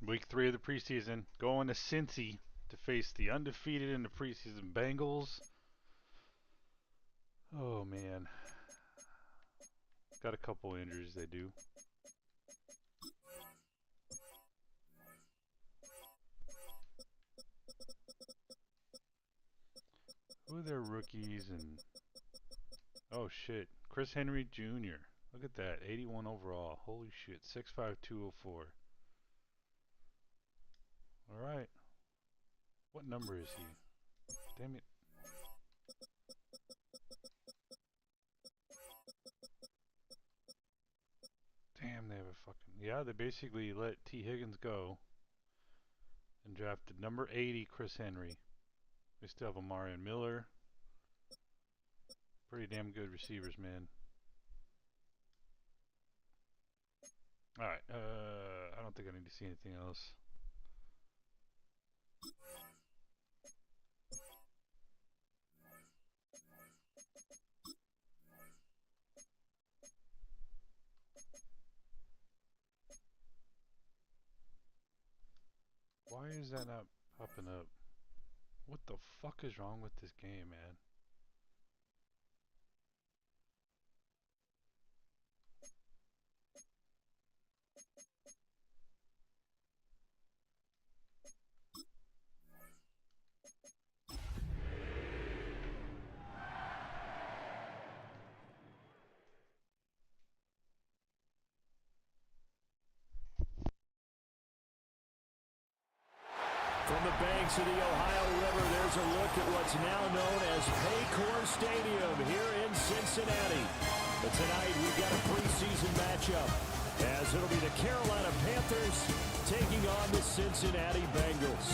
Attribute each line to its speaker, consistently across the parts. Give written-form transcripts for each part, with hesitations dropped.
Speaker 1: Week 3 of the preseason, going to Cincy to face the undefeated in the preseason Bengals. Oh man, got a couple injuries they do. Who are their rookies and oh shit, Chris Henry Jr. Look at that, 81 overall. Holy shit, 6'5", 204. All right, what number is he? Damn it. Damn, they have a fucking... Yeah, they basically let T. Higgins go and drafted number 80, Chris Henry. They still have Amari and Miller. Pretty damn good receivers, man. Alright, I don't think I need to see anything else. Why is that not popping up? What the fuck is wrong with this game, man?
Speaker 2: From the banks of the Ohio River, there's a look at what's now known as Paycor Stadium here in Cincinnati. But tonight we've got a preseason matchup, as it'll be the Carolina Panthers taking on the Cincinnati Bengals.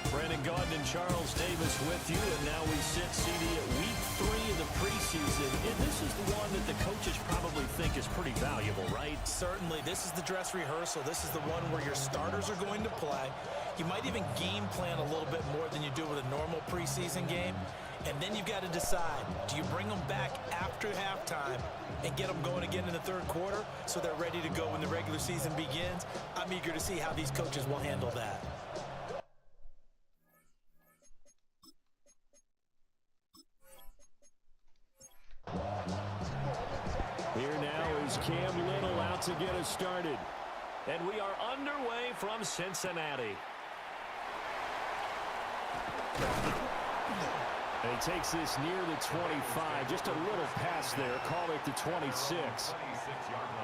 Speaker 3: Brandon Gaudin and Charles Davis with you, and now we sit CD at week 3 of the preseason. And this is the one that the coaches probably think is pretty valuable, right?
Speaker 4: Certainly. This is the dress rehearsal. This is the one where your starters are going to play. You might even game plan a little bit more than you do with a normal preseason game. And then you've got to decide, do you bring them back after halftime and get them going again in the third quarter so they're ready to go when the regular season begins? I'm eager to see how these coaches will handle that.
Speaker 2: Here now is Cam Little out to get us started. And we are underway from Cincinnati. And he takes this near the 25, just a little pass there, call it the 26.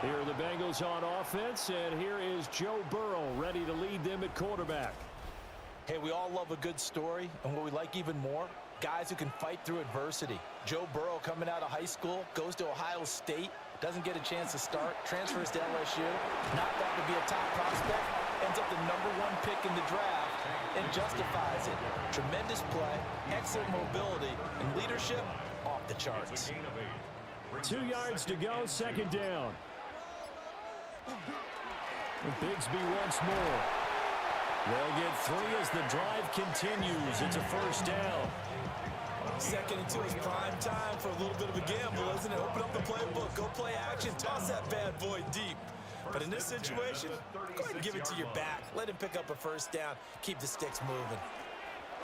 Speaker 2: Here are the Bengals on offense, and here is Joe Burrow ready to lead them at quarterback.
Speaker 4: Hey, we all love a good story, and what we like even more, guys who can fight through adversity. Joe Burrow coming out of high school, goes to Ohio State, doesn't get a chance to start, transfers to LSU, not thought to be a top prospect, ends up the #1 pick in the draft, and justifies it. Tremendous play, excellent mobility, and leadership off the charts.
Speaker 2: 2 yards to go, second down. Bigsby once more. They'll get 3 as the drive continues. It's a first down.
Speaker 4: Second and 2 is prime time for a little bit of a gamble, isn't it? Open up the playbook, go play action, toss that bad boy deep. But in this situation, go ahead and give it to your back. Let him pick up a first down. Keep the sticks moving.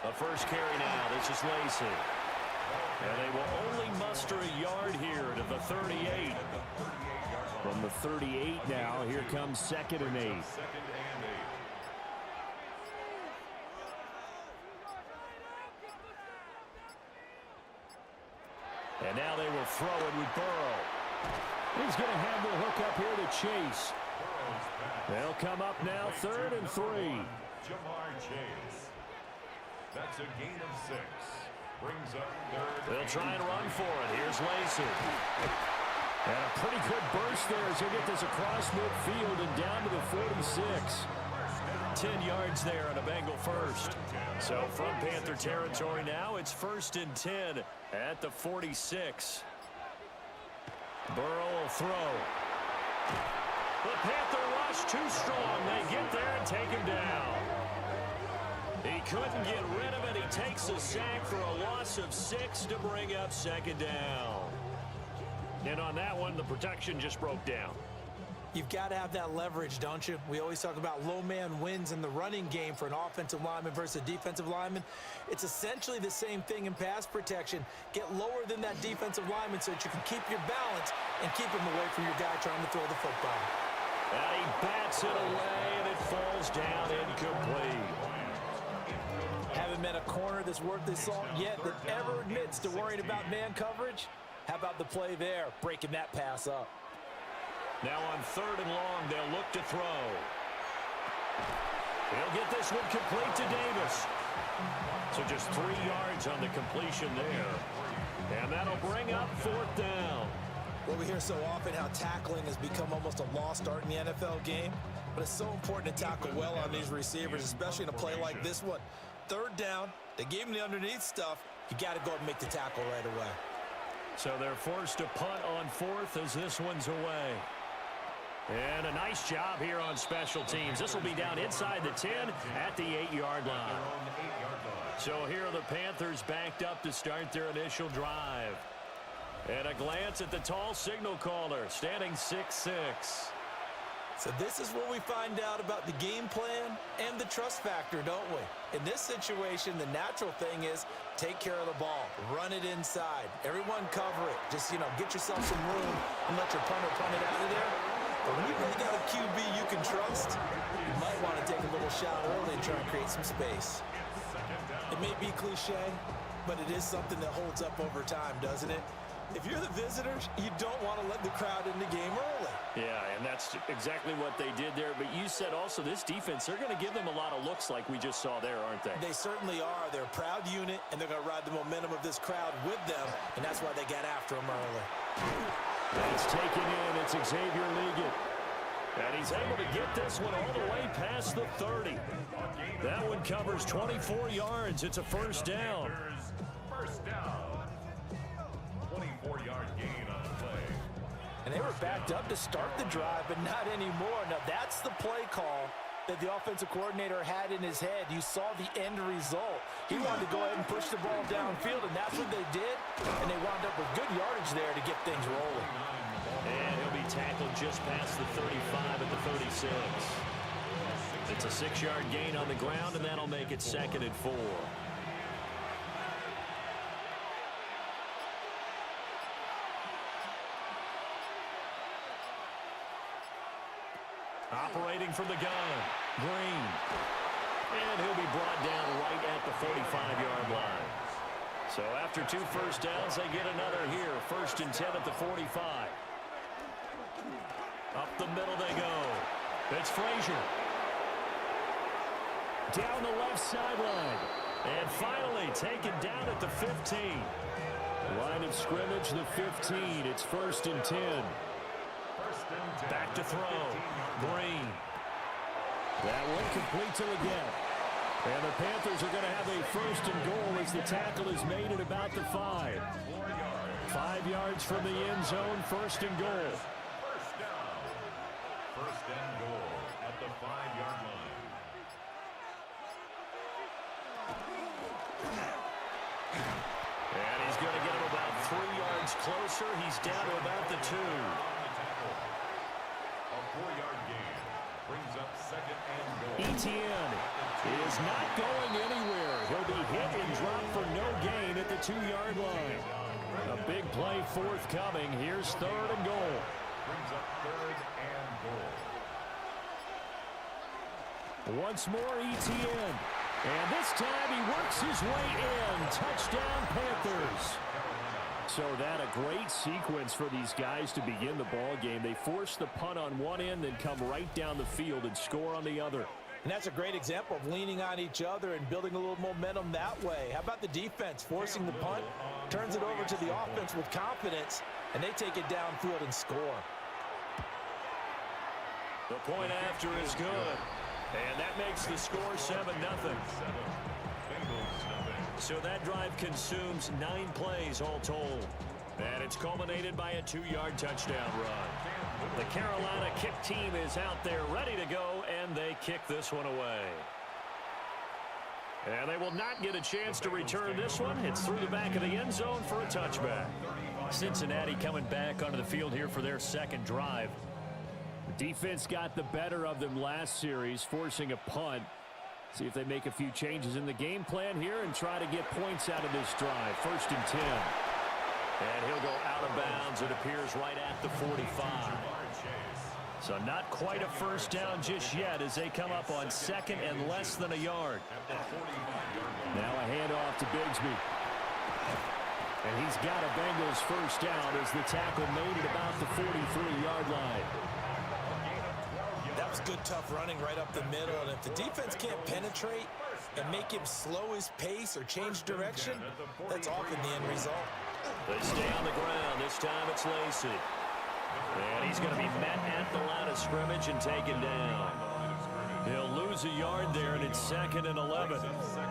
Speaker 2: The first carry now. This is Lacey. And they will only muster a yard here to the 38. From the 38 now, here comes 2nd and 8. And now they will throw it with Burrow. He's going to have the hook up here to Chase. They'll come up now, 3rd and 3.
Speaker 5: Jamar Chase. That's a gain of 6. Brings up 3rd.
Speaker 2: They'll try and run for it. Here's Lacey. And a pretty good burst there as he'll get this across midfield and down to the 46. 10 yards there on a Bengal first. So from Panther territory now, it's 1st and 10 at the 46. Burrow will throw. The Panther rush too strong. They get there and take him down. He couldn't get rid of it. He takes a sack for a loss of 6 to bring up 2nd down. And on that one, the protection just broke down.
Speaker 4: You've got to have that leverage, don't you? We always talk about low man wins in the running game for an offensive lineman versus a defensive lineman. It's essentially the same thing in pass protection. Get lower than that defensive lineman so that you can keep your balance and keep him away from your guy trying to throw the football.
Speaker 2: And he bats it away, and it falls down incomplete.
Speaker 4: Haven't met a corner that's worth his salt yet that ever admits to worrying about man coverage. How about the play there, breaking that pass up?
Speaker 2: Now on 3rd and long, they'll look to throw. He'll get this one complete to Davis. So just 3 yards on the completion there. And that'll bring up 4th down.
Speaker 4: Well, we hear so often how tackling has become almost a lost art in the NFL game. But it's so important to tackle well on these receivers, especially in a play like this one. 3rd down, they gave him the underneath stuff. You got to go and make the tackle right away.
Speaker 2: So they're forced to punt on 4th as this one's away. And a nice job here on special teams. This will be down inside the 10 at the 8-yard line. So here are the Panthers backed up to start their initial drive. And a glance at the tall signal caller, standing 6'6".
Speaker 4: So this is where we find out about the game plan and the trust factor, don't we? In this situation, the natural thing is take care of the ball, run it inside, everyone cover it. Just, get yourself some room and let your punter punt it out of there. But when you really got a QB you can trust, you might want to take a little shot early and try and create some space. It may be cliche, but it is something that holds up over time, doesn't it? If you're the visitors, you don't want to let the crowd in the game early.
Speaker 2: Yeah, and that's exactly what they did there. But you said also this defense, they're going to give them a lot of looks like we just saw there, aren't they?
Speaker 4: They certainly are. They're a proud unit, and they're going to ride the momentum of this crowd with them, and that's why they got after them early.
Speaker 2: It's taken in. It's Xavier Ligon. And he's able to get this one all the way past the 30. That one covers 24 yards. It's a 1st down.
Speaker 5: First down. 24-yard gain on the play.
Speaker 4: And they were backed up to start the drive, but not anymore. Now, that's the play call that the offensive coordinator had in his head. You saw the end result. He wanted to go ahead and push the ball downfield, and that's what they did. And they wound up with good yardage there to get things rolling.
Speaker 2: And he'll be tackled just past the 35 at the 36. It's a 6-yard gain on the ground, and that'll make it 2nd and 4. Operating from the gun, Green. And he'll be brought down right at the 45-yard line. So after 2 first downs, they get another here. 1st and 10 at the 45. Up the middle they go. It's Frazier. Down the left sideline. And finally taken down at the 15. Line of scrimmage, the 15. It's 1st and 10. Back to throw. Green. That one complete to Leggett. And the Panthers are going to have a 1st and goal as the tackle is made at about the 5. 5 yards from the end zone, 1st and goal.
Speaker 5: First down. 1st and goal at the 5-yard line.
Speaker 2: And he's going to get him about 3 yards closer. He's down to about the 2.
Speaker 5: A 4-yard gain brings up 2nd and goal.
Speaker 2: Etienne is not going anywhere. He'll be hit and dropped for no gain at the 2-yard line. A big play forthcoming. Here's 3rd and goal.
Speaker 5: Brings up 3rd and goal.
Speaker 2: Once more, Etienne. And this time he works his way in. Touchdown, Panthers. So that a great sequence for these guys to begin the ball game. They force the punt on one end, then come right down the field and score on the other.
Speaker 4: And that's a great example of leaning on each other and building a little momentum that way. How about the defense forcing the punt, turns it over to the offense with confidence, and they take it downfield and score.
Speaker 2: The point after is good. And that makes the score 7-0. So that drive consumes 9 plays all told. And it's culminated by a 2-yard touchdown run. The Carolina kick team is out there ready to go, and they kick this one away. And they will not get a chance to return this one. It's through the back of the end zone for a touchback. Cincinnati coming back onto the field here for their 2nd drive.
Speaker 3: Defense got the better of them last series, forcing a punt. See if they make a few changes in the game plan here and try to get points out of this drive. 1st and 10.
Speaker 2: And he'll go out of bounds. It appears right at the 45.
Speaker 3: So not quite a first down just yet as they come up on 2nd and less than a yard. Now a handoff to Bigsby. And he's got a Bengals first down as the tackle made at about the 43-yard line.
Speaker 4: That was good, tough running right up the middle. And if the defense can't penetrate and make him slow his pace or change direction, that's often the end result.
Speaker 2: They stay on the ground. This time it's Lacy. And he's going to be met at the line of scrimmage and taken down.
Speaker 3: He'll lose a yard there, and it's 2nd and 11.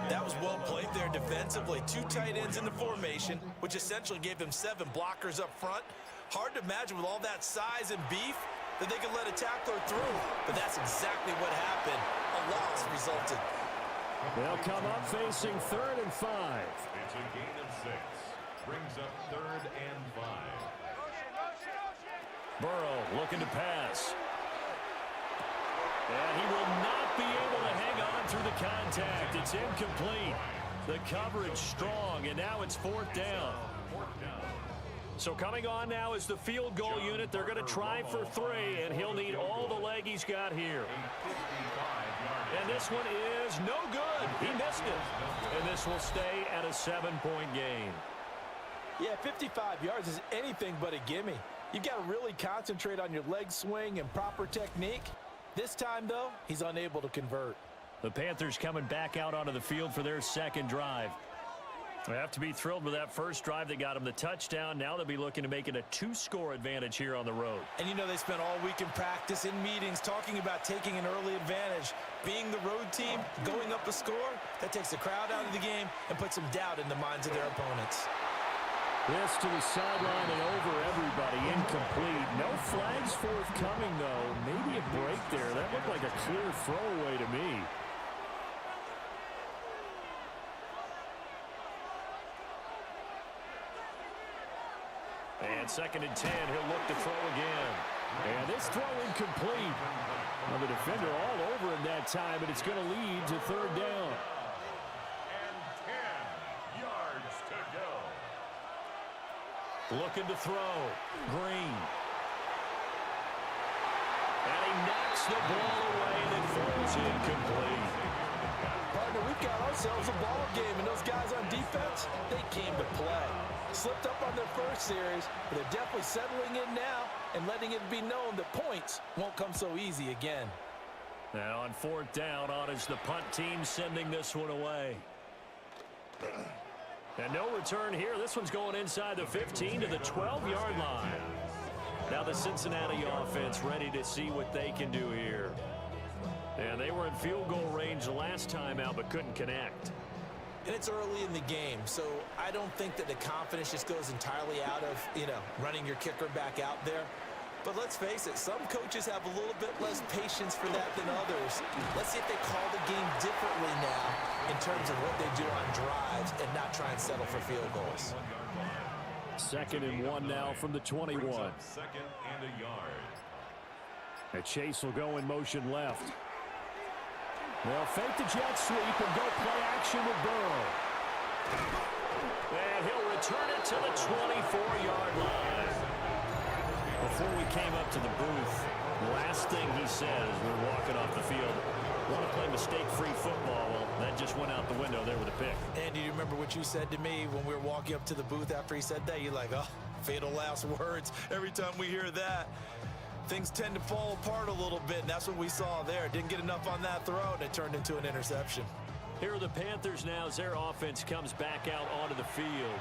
Speaker 4: That was well played there defensively. 2 tight ends in the formation, which essentially gave them 7 blockers up front. Hard to imagine with all that size and beef that they could let a tackler through. But that's exactly what happened. A loss resulted.
Speaker 3: They'll come up facing 3rd and 5.
Speaker 5: It's a gain of 6. Brings up 3rd and 5.
Speaker 3: Burrow looking to pass. And he will not be able to hang on through the contact. It's incomplete. The coverage strong, and now it's 4th down. So coming on now is the field goal unit. They're going to try for 3, and he'll need all the leg he's got here. And this one is no good. He missed it. And this will stay at a 7-point game.
Speaker 4: Yeah, 55 yards is anything but a gimme. You've got to really concentrate on your leg swing and proper technique. This time, though, he's unable to convert.
Speaker 3: The Panthers coming back out onto the field for their 2nd drive. They have to be thrilled with that first drive that got them the touchdown. Now they'll be looking to make it a 2-score advantage here on the road.
Speaker 4: And you know they spent all week in practice, in meetings, talking about taking an early advantage. Being the road team, going up a score, that takes the crowd out of the game and puts some doubt in the minds of their opponents.
Speaker 3: This to the sideline and over everybody. Incomplete. No flags forthcoming, though. Maybe a break there. That looked like a clear throwaway to me. And 2nd and 10. He'll look to throw again. And this throw incomplete. Well, the defender all over him that time, but it's going to lead to 3rd down. Looking to throw. Green. And he knocks the ball away and it falls incomplete.
Speaker 4: Partner, we've got ourselves a ball game, and those guys on defense, they came to play. Slipped up on their first series, but they're definitely settling in now and letting it be known that points won't come so easy again.
Speaker 3: Now on 4th down, on is the punt team sending this one away. And no return here. This one's going inside the 15 to the 12-yard line. Now the Cincinnati offense ready to see what they can do here. And they were in field goal range the last time out but couldn't connect.
Speaker 4: And it's early in the game, so I don't think that the confidence just goes entirely out of, running your kicker back out there. But let's face it, some coaches have a little bit less patience for that than others. Let's see if they call the game differently now in terms of what they do on drives and not try and settle for field goals.
Speaker 3: 2nd and 1 now from the 21.
Speaker 5: 2nd and a yard.
Speaker 3: And Chase will go in motion left. They'll fake the jet sweep and go play action with Burrow. And he'll return it to the 24-yard line. Before we came up to the booth, last thing he said as we were walking off the field, want to play mistake-free football. Well, that just went out the window there with a pick.
Speaker 4: And do you remember what you said to me when we were walking up to the booth after he said that? You're like, oh, fatal last words. Every time we hear that, things tend to fall apart a little bit, and that's what we saw there. Didn't get enough on that throw, and it turned into an interception.
Speaker 3: Here are the Panthers now as their offense comes back out onto the field.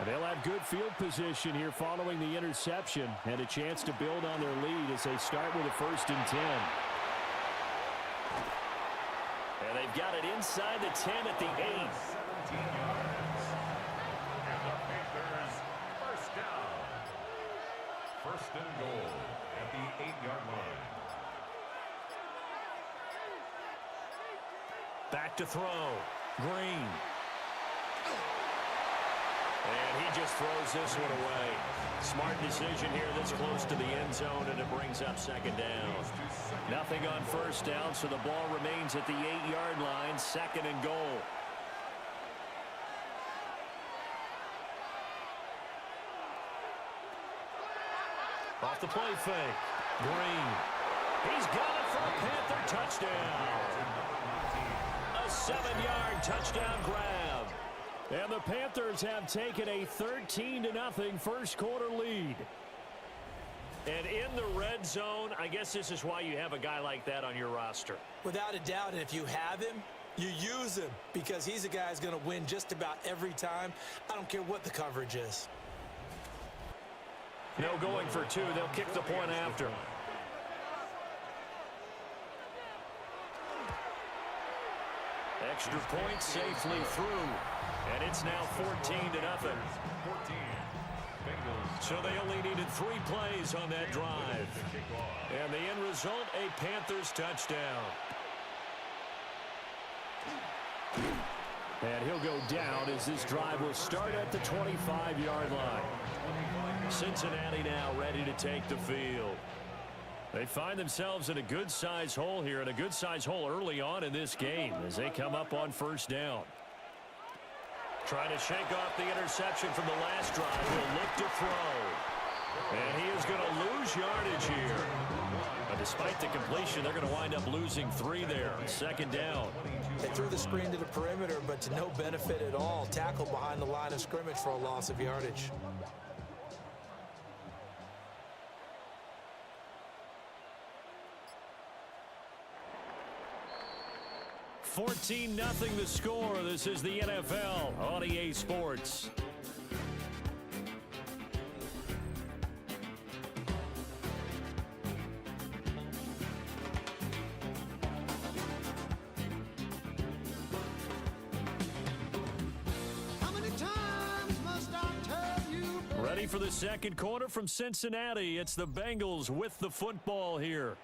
Speaker 3: And they'll have good field position here following the interception and a chance to build on their lead as they start with a 1st and 10. And they've got it inside the 10 at the 8.
Speaker 5: 17 yards. And the Panthers first down. 1st and goal at the 8-yard line.
Speaker 3: Back to throw. Green. And he just throws this one away. Smart decision here this close to the end zone, and it brings up second down. Nothing on first down, so the ball remains at the 8-yard line, second and goal. Off the play fake. Green. He's got it for a Panther touchdown. A 7-yard touchdown grab. And the Panthers have taken a 13-0 first quarter lead. And in the red zone, I guess this is why you have a guy like that on your roster.
Speaker 4: Without a doubt, and if you have him, you use him because he's a guy who's going to win just about every time. I don't care what the coverage is.
Speaker 3: No going for two. They'll kick the point after. Extra point safely through. And it's now 14-0. So they only needed 3 plays on that drive. And the end result, a Panthers touchdown. And he'll go down as this drive will start at the 25-yard line. Cincinnati now ready to take the field. They find themselves in a good-sized hole here, and a good-sized hole early on in this game as they come up on first down. Trying to shake off the interception from the last drive. He'll look to throw. And he is going to lose yardage here. But despite the completion, they're going to wind up losing 3 there. Second down.
Speaker 4: They threw the screen to the perimeter, but to no benefit at all. Tackled behind the line of scrimmage for a loss of yardage.
Speaker 3: $14-0 the score. This is the NFL on EA Sports. Ready for the second quarter from Cincinnati. It's the Bengals with the football here,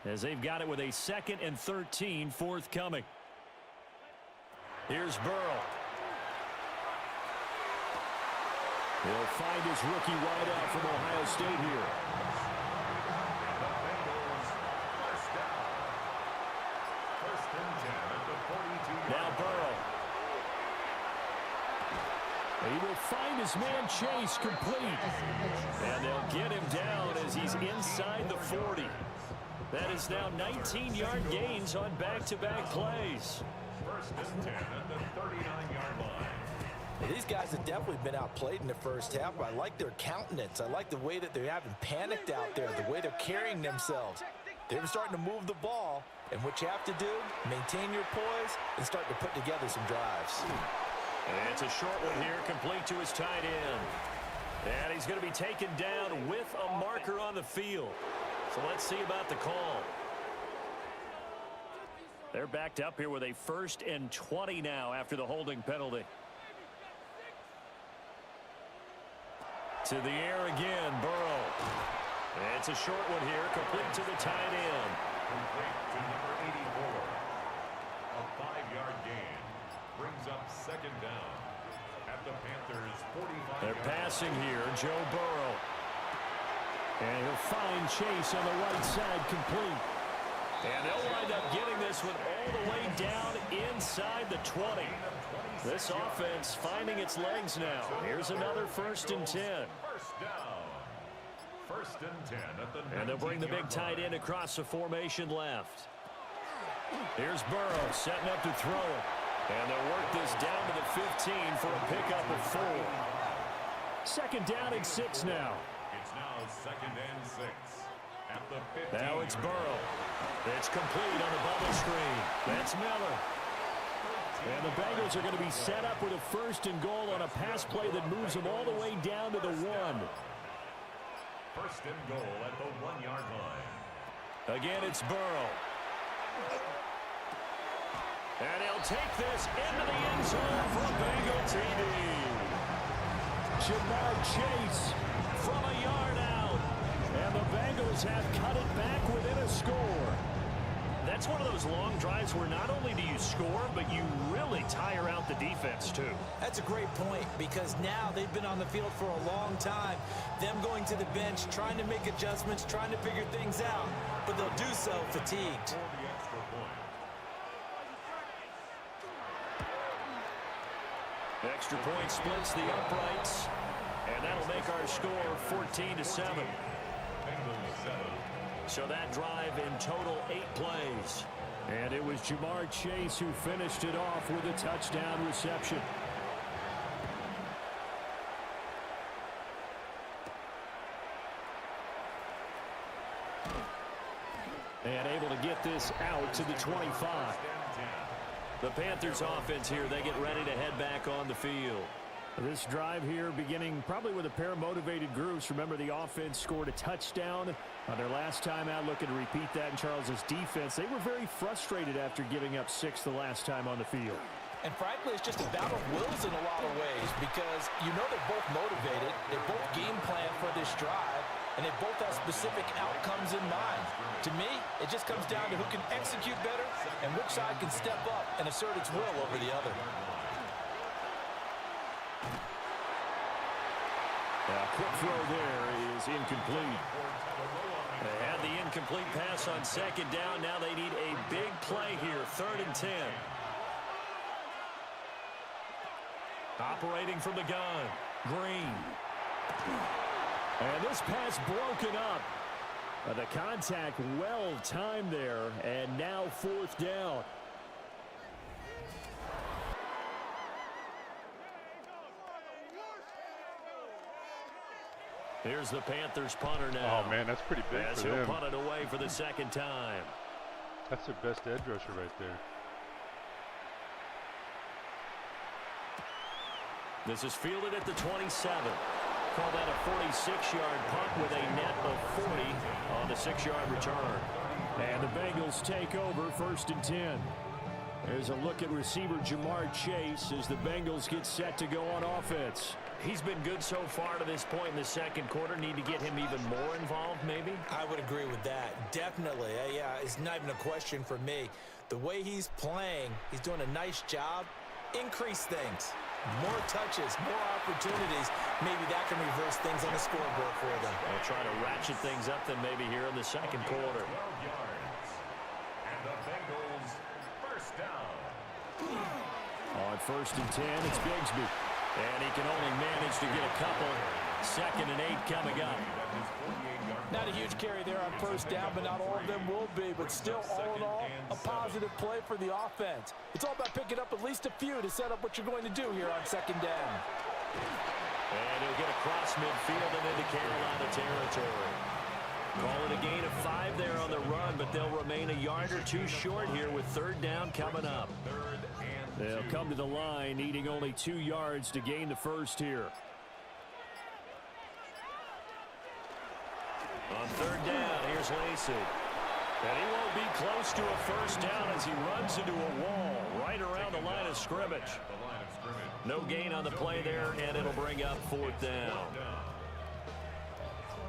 Speaker 3: as they've got it with a 2nd and 13 forthcoming. Here's Burrow. He'll find his rookie wideout from Ohio State here. Now Burrow. He will find his man Chase complete. And they'll get him down as he's inside the 40. That is now 19-yard gains on back-to-back plays.
Speaker 5: First and 10 at the 39-yard line.
Speaker 4: Well, these guys have definitely been outplayed in the first half, but I like their countenance. I like the way that they haven't panicked out there, the way they're carrying themselves. They're starting to move the ball, and what you have to do, maintain your poise and start to put together some drives.
Speaker 3: And it's a short one here, complete to his tight end. And he's going to be taken down with a marker on the field. So let's see about the call. They're backed up here with a 1st and 20 now after the holding penalty. To the air again, Burrow. It's a short one here, complete to the tight end.
Speaker 5: Complete to number 84. A 5-yard gain brings up second down at the Panthers' 45.
Speaker 3: They're passing here, Joe Burrow. And he'll find Chase on the right side, complete. And they'll wind up getting this one all the way down inside the 20. This offense finding its legs now. Here's another 1st and 10.
Speaker 5: First down. 1st and 10 at the 19-yard
Speaker 3: And they'll bring the big tight end across the formation left. Here's Burrow setting up to throw it. And they'll work this down to the 15 for a pickup of 4. 2nd down and 6 now.
Speaker 5: It's now 2nd and 6 at the 15.
Speaker 3: Now it's Burrow. It's complete on the bubble screen. That's Miller. And the Bengals are going to be set up with a 1st and goal on a pass play that moves them all the way down to the 1.
Speaker 5: 1st and goal at the 1-yard line.
Speaker 3: Again, it's Burrow. And he'll take this into the end zone for Bengal TD. Jamar Chase from a yard out. And the Bengals have cut it back within a score. that's one of those long drives where not only do you score, but you really tire out the defense too.
Speaker 4: That's a great point, because now they've been on the field for a long time. Them going to the bench, trying to make adjustments, trying to figure things out, but they'll do so fatigued.
Speaker 3: Extra point splits the uprights, and that'll make our score 14-7. So that drive in total 8 plays. And it was Jamar Chase who finished it off with a touchdown reception. And able to get this out to the 25. The Panthers offense here, they get ready to head back on the field. This drive here beginning probably with a pair of motivated groups. Remember, the offense scored a touchdown on their last time out, looking to repeat that in Charles's defense. They were very frustrated after giving up 6 the last time on the field.
Speaker 4: And frankly, it's just a battle of wills in a lot of ways, because you know they're both motivated, they both game plan for this drive, and they both have specific outcomes in mind. To me, it just comes down to who can execute better and which side can step up and assert its will over the other.
Speaker 3: Quick throw there is incomplete. They had the incomplete pass on second down. Now they need a big play here, 3rd and 10. Operating from the gun, Green. And this pass broken up. The contact well timed there, and now 4th down. Here's the Panthers punter now.
Speaker 1: Oh, man, that's pretty big
Speaker 3: as
Speaker 1: for
Speaker 3: he'll
Speaker 1: them.
Speaker 3: punt it away for the 2nd time.
Speaker 1: That's their best edge rusher right there.
Speaker 3: This is fielded at the 27. Call that a 46-yard punt with a net of 40 on the 6-yard return. And the Bengals take over 1st and 10. There's a look at receiver Jamar Chase as the Bengals get set to go on offense. He's been good so far to this point in the 2nd quarter. Need to get him even more involved, maybe?
Speaker 4: I would agree with that. Definitely. Yeah, it's not even a question for me. The way he's playing, he's doing a nice job. Increase things. More touches, more opportunities. Maybe that can reverse things on the scoreboard for them.
Speaker 3: They'll try to ratchet things up then maybe here in the 2nd quarter.
Speaker 5: 12 yards. And the Bengals first down.
Speaker 3: On 1st and 10, it's Bigsby. And he can only manage to get a couple. 2nd and 8 coming up.
Speaker 4: Not a huge carry there on 1st down, but not all of them will be. But still, all in all, a positive play for the offense. It's all about picking up at least a few to set up what you're going to do here on 2nd down.
Speaker 3: And he'll get across midfield and into Carolina territory. Call it a gain of 5 there on the run, but they'll remain a yard or 2 short here with 3rd down coming up. They'll come to the line, needing only 2 yards to gain the 1st here. On 3rd down, here's Lacey. And he won't be close to a 1st down as he runs into a wall right around the line of scrimmage. No gain on the play there, and it'll bring up 4th down.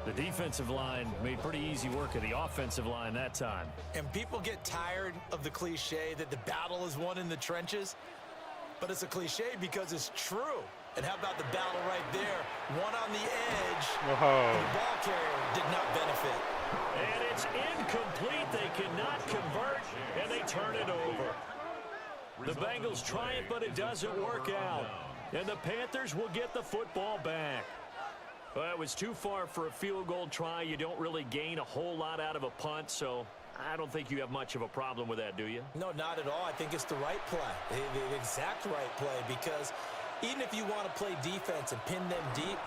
Speaker 3: The defensive line made pretty easy work of the offensive line that time.
Speaker 4: And people get tired of the cliche that the battle is won in the trenches. But it's a cliche because it's true. And how about the battle right there? One on the edge.
Speaker 1: Whoa.
Speaker 4: The ball carrier did not benefit.
Speaker 3: And it's incomplete. They cannot convert, and they turn it over. The Bengals try it, but it doesn't work out. And the Panthers will get the football back. Well, it was too far for a field goal try. You don't really gain a whole lot out of a punt, so I don't think you have much of a problem with that, do you?
Speaker 4: No, not at all. I think it's the right play, the exact right play, because even if you want to play defense and pin them deep,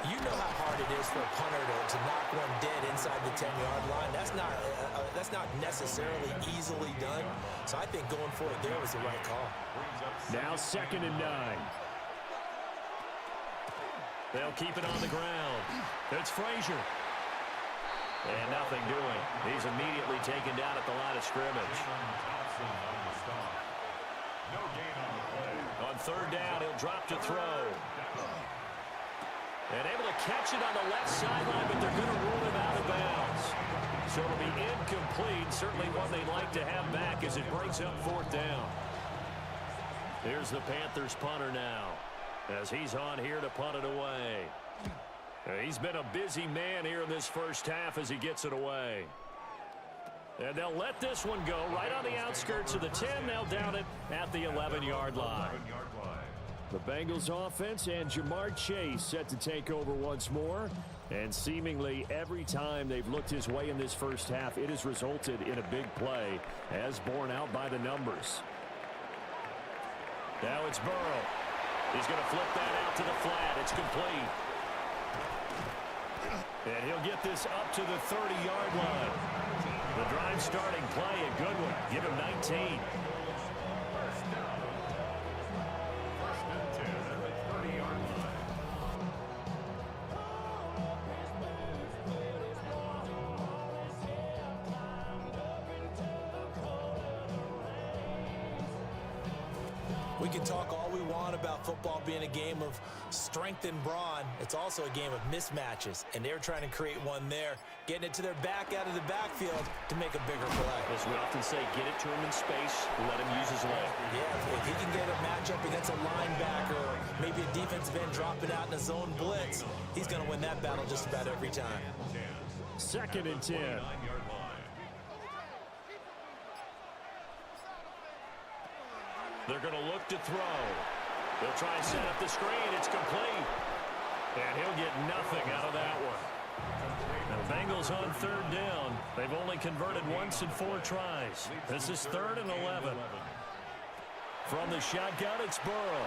Speaker 4: you know how hard it is for a punter to knock one dead inside the 10-yard line. That's not necessarily easily done. So I think going for it there was the right call.
Speaker 3: Now 2nd and 9. They'll keep it on the ground. It's Frazier. And nothing doing. He's immediately taken down at the line of scrimmage. On 3rd down, he'll drop to throw. And able to catch it on the left sideline, but they're going to rule him out of bounds. So it'll be incomplete. Certainly one they'd like to have back as it brings up 4th down. Here's the Panthers punter now, as he's on here to punt it away. He's been a busy man here in this first half as he gets it away. And they'll let this one go right on the outskirts of the 10. They'll down it at the 11-yard line. The Bengals offense and Jamar Chase set to take over once more. And seemingly every time they've looked his way in this first half, it has resulted in a big play, as borne out by the numbers. Now it's Burrow. He's going to flip that out to the flat. It's complete. And he'll get this up to the 30-yard line. The drive starting play, a good one. Give him 19.
Speaker 5: First and 10 at the 30-yard line.
Speaker 4: We can talk all we want about football being a game of strength and brawn. It's also a game of mismatches, and they're trying to create one there, getting it to their back out of the backfield to make a bigger play.
Speaker 3: As we often say, get it to him in space, let him use his leg.
Speaker 4: Yeah, if he can get a matchup against a linebacker or maybe a defensive end dropping out in a zone blitz, he's going to win that battle just about every time.
Speaker 3: 2nd and 10. They're going to look to throw. They'll try and set up the screen. It's complete. And he'll get nothing out of that one. The Bengals on 3rd down. They've only converted once in 4 tries. This is 3rd and 11. From the shotgun, it's Burrow.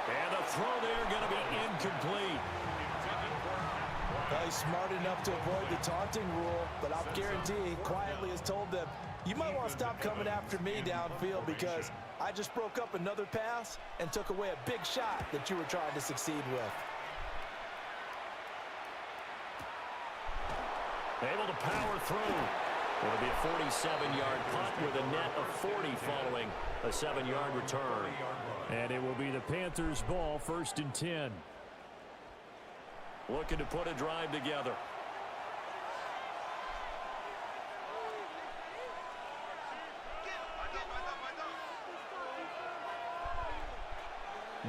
Speaker 3: And the throw there going to be incomplete.
Speaker 4: Well, he's smart enough to avoid the taunting rule, but I'll guarantee he quietly has told them, you might want to stop coming after me downfield because I just broke up another pass and took away a big shot that you were trying to succeed with.
Speaker 3: Able to power through. It'll be a 47-yard punt with a net of 40 following a 7-yard return. And it will be the Panthers' ball, 1st and 10. Looking to put a drive together.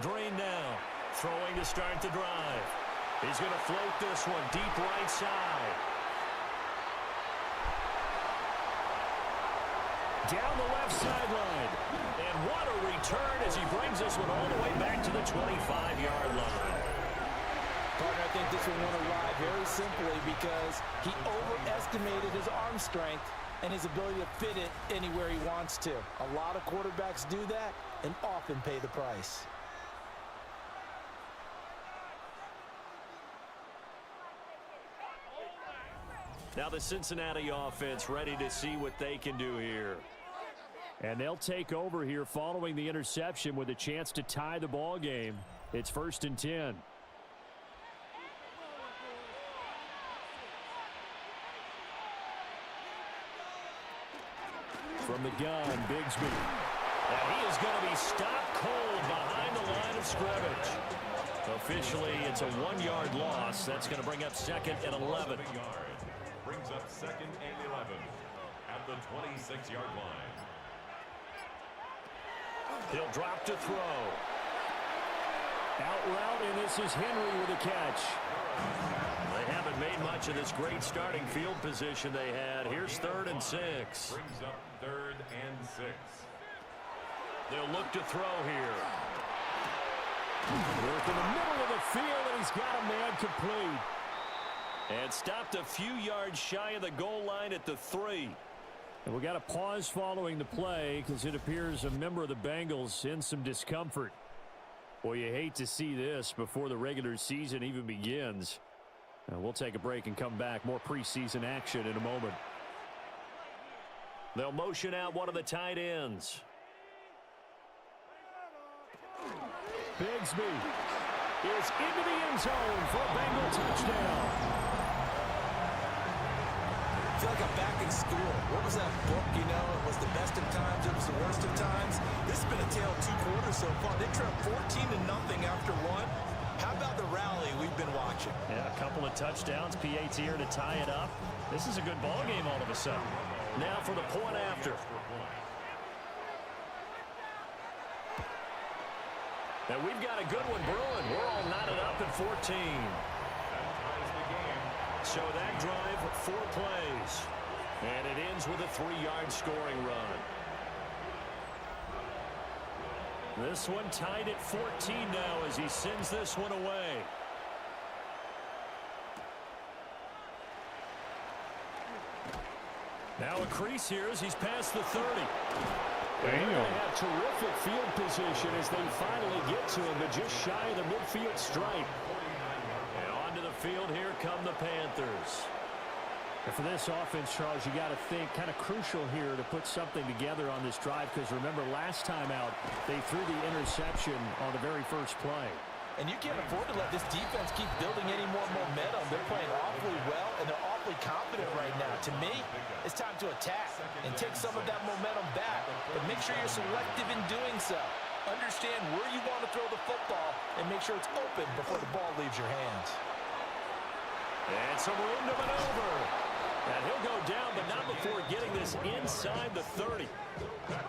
Speaker 3: Drain now. Throwing to start the drive. He's going to float this one deep right side. Down the left sideline. And what a return as he brings this one all the way back to the 25-yard line.
Speaker 4: Partner, I think this one won a ride very simply because he overestimated his arm strength and his ability to fit it anywhere he wants to. A lot of quarterbacks do that and often pay the price.
Speaker 3: Now the Cincinnati offense ready to see what they can do here. And they'll take over here following the interception with a chance to tie the ball game. It's 1st and 10. From the gun, Bigsby. And he is going to be stopped cold behind the line of scrimmage. Officially, it's a 1-yard loss. That's going to bring up 2nd and 11.
Speaker 5: Brings up 2nd and 11 at the 26-yard line.
Speaker 3: He'll drop to throw. Out route, and this is Henry with a catch. They haven't made much of this great starting field position they had. Here's 3rd and 6.
Speaker 5: Brings up 3rd and 6.
Speaker 3: They'll look to throw here. Work in the middle of the field, and he's got a man complete. And stopped a few yards shy of the goal line at the 3. And we got a pause following the play because it appears a member of the Bengals in some discomfort. Well, you hate to see this before the regular season even begins. We'll take a break and come back. More preseason action in a moment. They'll motion out one of the tight ends. Bigsby is into the end zone for a Bengal touchdown.
Speaker 4: I feel like I'm back in school. What was that book, you know? It was the best of times, it was the worst of times. This has been a tale of 2 quarters so far. They trailed 14-0 after 1. How about the rally we've been watching?
Speaker 3: Yeah, a couple of touchdowns. PAT here to tie it up. This is a good ball game all of a sudden. Now for the point after. And we've got a good one brewing. We're all knotted up at 14. So that drive, 4 plays. And it ends with a 3-yard scoring run. This one tied at 14 now as he sends this one away. Now a crease here as he's past the 30. They have terrific field position as they finally get to him, but just shy of the midfield stripe. And onto the field, here come the Panthers.
Speaker 2: And for this offense, Charles, you got to think kind of crucial here to put something together on this drive, because remember last time out they threw the interception on the very first play.
Speaker 4: And you can't afford to let this defense keep building any more momentum. They're playing awfully well, and they're awfully confident right now. To me, it's time to attack and take some of that momentum back. But make sure you're selective in doing so. Understand where you want to throw the football and make sure it's open before the ball leaves your hands.
Speaker 3: And some room to maneuver. And he'll go down, but not before getting this inside the 30.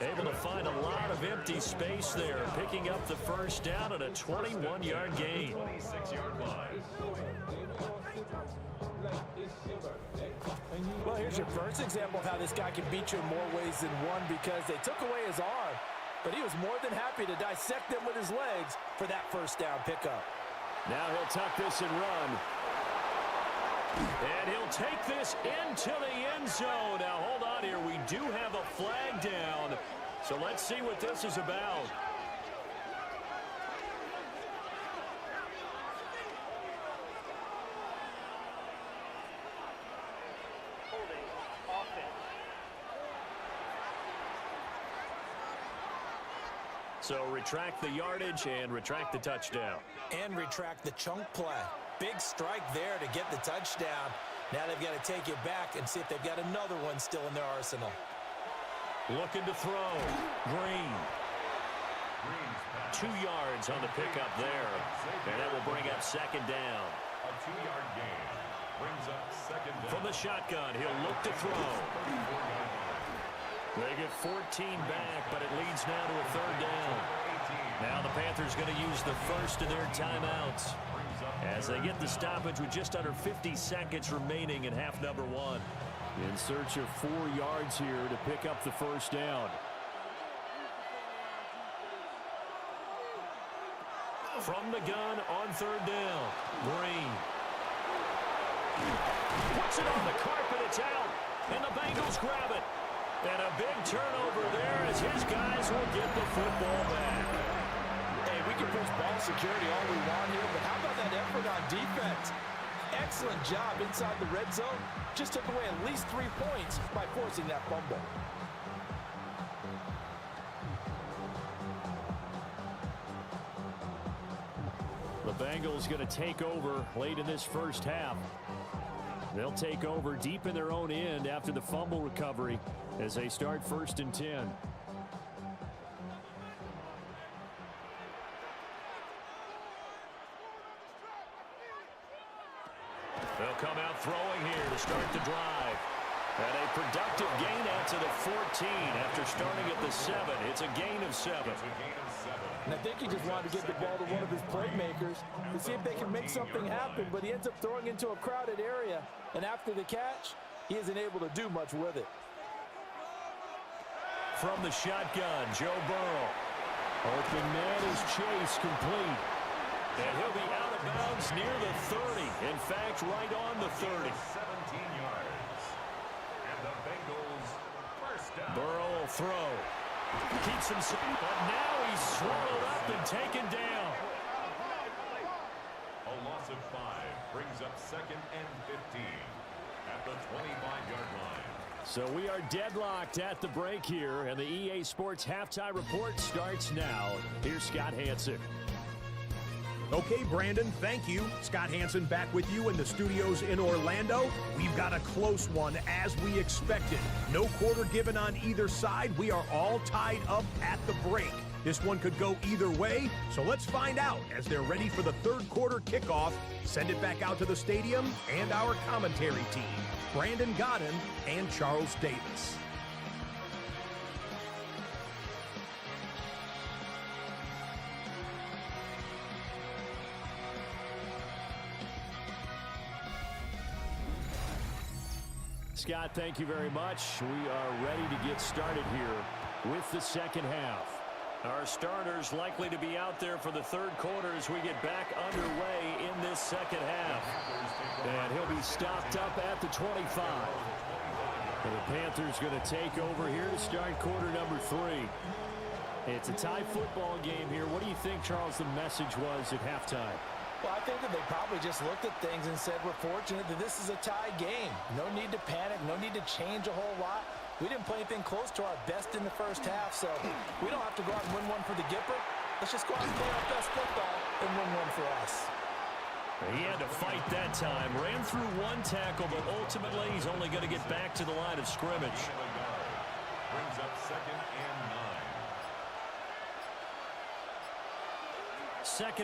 Speaker 3: Able to find a lot of empty space there, picking up the first down at a 21-yard gain.
Speaker 5: 26-yard line.
Speaker 4: Well, here's your first example of how this guy can beat you in more ways than one, because they took away his arm, but he was more than happy to dissect them with his legs for that first down pickup.
Speaker 3: Now he'll tuck this and run. And he'll take this into the end zone. Now, hold on here. We do have a flag down. So let's see what this is about. So retract the yardage and retract the touchdown.
Speaker 4: And retract the chunk play. Big strike there to get the touchdown. Now they've got to take it back and see if they've got another one still in their arsenal.
Speaker 3: Looking to throw. Green. 2 yards on the pickup there. And that will bring up second down.
Speaker 5: A 2-yard gain brings up second down.
Speaker 3: From the shotgun, he'll look to throw. They get 14 back, but it leads now to a third down. Now the Panthers going to use the first of their timeouts as they get the stoppage with just under 50 seconds remaining in half number 1.
Speaker 2: In search of 4 yards here to pick up the first down.
Speaker 3: From the gun on third down. Green. Puts it on the carpet. It's out. And the Bengals grab it. And a big turnover there as his guys will get the football back.
Speaker 4: Hey, we can push ball security all we want here, but how about that effort on defense? Excellent job inside the red zone. Just took away at least 3 points by forcing that fumble.
Speaker 2: The Bengals going to take over late in this first half. They'll take over deep in their own end after the fumble recovery as they start 1st and 10.
Speaker 3: They'll come out throwing here to start the drive. And a productive gain out to the 14 after starting at the 7. It's a gain of 7.
Speaker 4: And I think he just wanted to get the ball to one of his playmakers to see if they can make something happen, but he ends up throwing into a crowded area. And after the catch, he isn't able to do much with it.
Speaker 3: From the shotgun, Joe Burrow.
Speaker 2: Open man is Chase complete.
Speaker 3: And he'll be out of bounds near the 30. In fact, right on the 30.
Speaker 5: 17 yards. And the Bengals first down.
Speaker 3: Burrow will throw. Keeps him, but now he's swallowed up and taken down.
Speaker 5: A loss of 5 brings up 2nd and 15 at the 25-yard line.
Speaker 2: So we are deadlocked at the break here, and the EA Sports Halftime Report starts now. Here's Scott Hanson.
Speaker 6: Okay, Brandon, thank you. Scott Hanson back with you in the studios in Orlando. We've got a close one, as we expected. No quarter given on either side. We are all tied up at the break. This one could go either way, so let's find out as they're ready for the third quarter kickoff. Send it back out to the stadium and our commentary team, Brandon Godden and Charles Davis.
Speaker 2: Scott, thank you very much. We are ready to get started here with the second half.
Speaker 3: Our starters likely to be out there for the third quarter as we get back underway in this second half.
Speaker 2: And he'll be stopped up at the 25. And the Panthers going to take over here to start quarter number 3. It's a tie football game here. What do you think, Charles, the message was at halftime?
Speaker 4: Well, I think that they probably just looked at things and said, we're fortunate that this is a tie game. No need to panic, no need to change a whole lot. We didn't play anything close to our best in the first half, so we don't have to go out and win one for the Gipper. Let's just go out and play our best football and win one for us.
Speaker 3: He had to fight that time. Ran through one tackle, but ultimately he's only going to get back to the line of scrimmage.
Speaker 5: Brings up 2nd and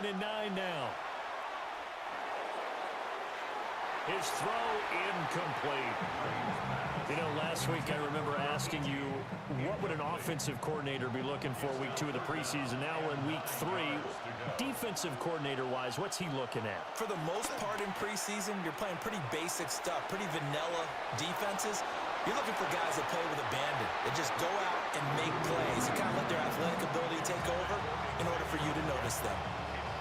Speaker 5: 9.
Speaker 3: 2nd and 9 now. His throw incomplete. You know, last week I remember asking you, what would an offensive coordinator be looking for week 2 of the preseason? Now we're in week 3. Defensive coordinator-wise, what's he looking at?
Speaker 4: For the most part in preseason, you're playing pretty basic stuff, pretty vanilla defenses. You're looking for guys that play with abandon, that just go out and make plays. You kind of let their athletic ability take over in order for you to notice them.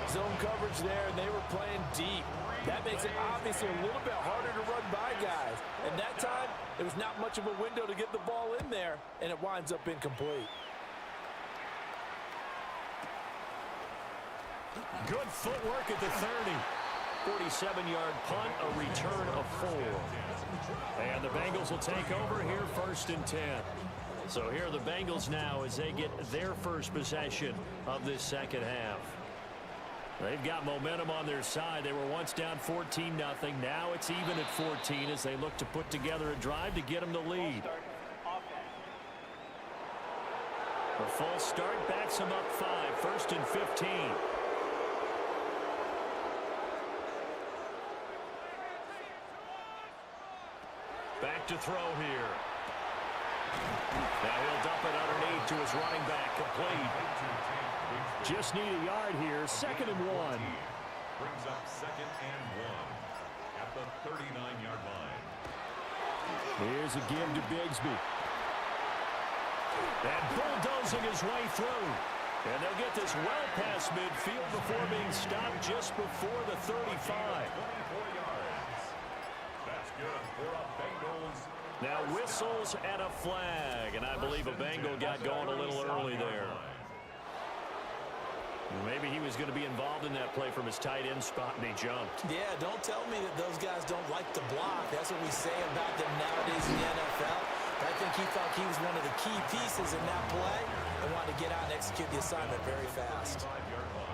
Speaker 7: Zone coverage there, and they were playing deep. That makes it obviously a little bit harder to run by guys. And that time, there was not much of a window to get the ball in there, and it winds up incomplete.
Speaker 3: Good footwork at the 30. 47-yard punt, a return of 4. And the Bengals will take over here 1st and 10. So here are the Bengals now as they get their first possession of this second half. They've got momentum on their side. They were once down 14-0. Now it's even at 14 as they look to put together a drive to get them the lead. A false start backs them up 5. 1st and 15. Back to throw here. Now he'll dump it underneath to his running back. Complete. Just need a yard here. 2nd and 1.
Speaker 5: Brings up 2nd and 1 at the 39-yard line.
Speaker 2: Here's a give to Bigsby.
Speaker 3: And bulldozing his way through. And they'll get this well past midfield before being stopped just before the 35.
Speaker 5: 24 yards. That's good for a Bengals.
Speaker 3: Now whistles and a flag. And I believe a Bengal got going a little early there. Maybe he was going to be involved in that play from his tight end spot, and he jumped.
Speaker 4: Yeah, don't tell me that those guys don't like to block. That's what we say about them nowadays in the NFL. But I think he thought he was one of the key pieces in that play and wanted to get out and execute the assignment very fast.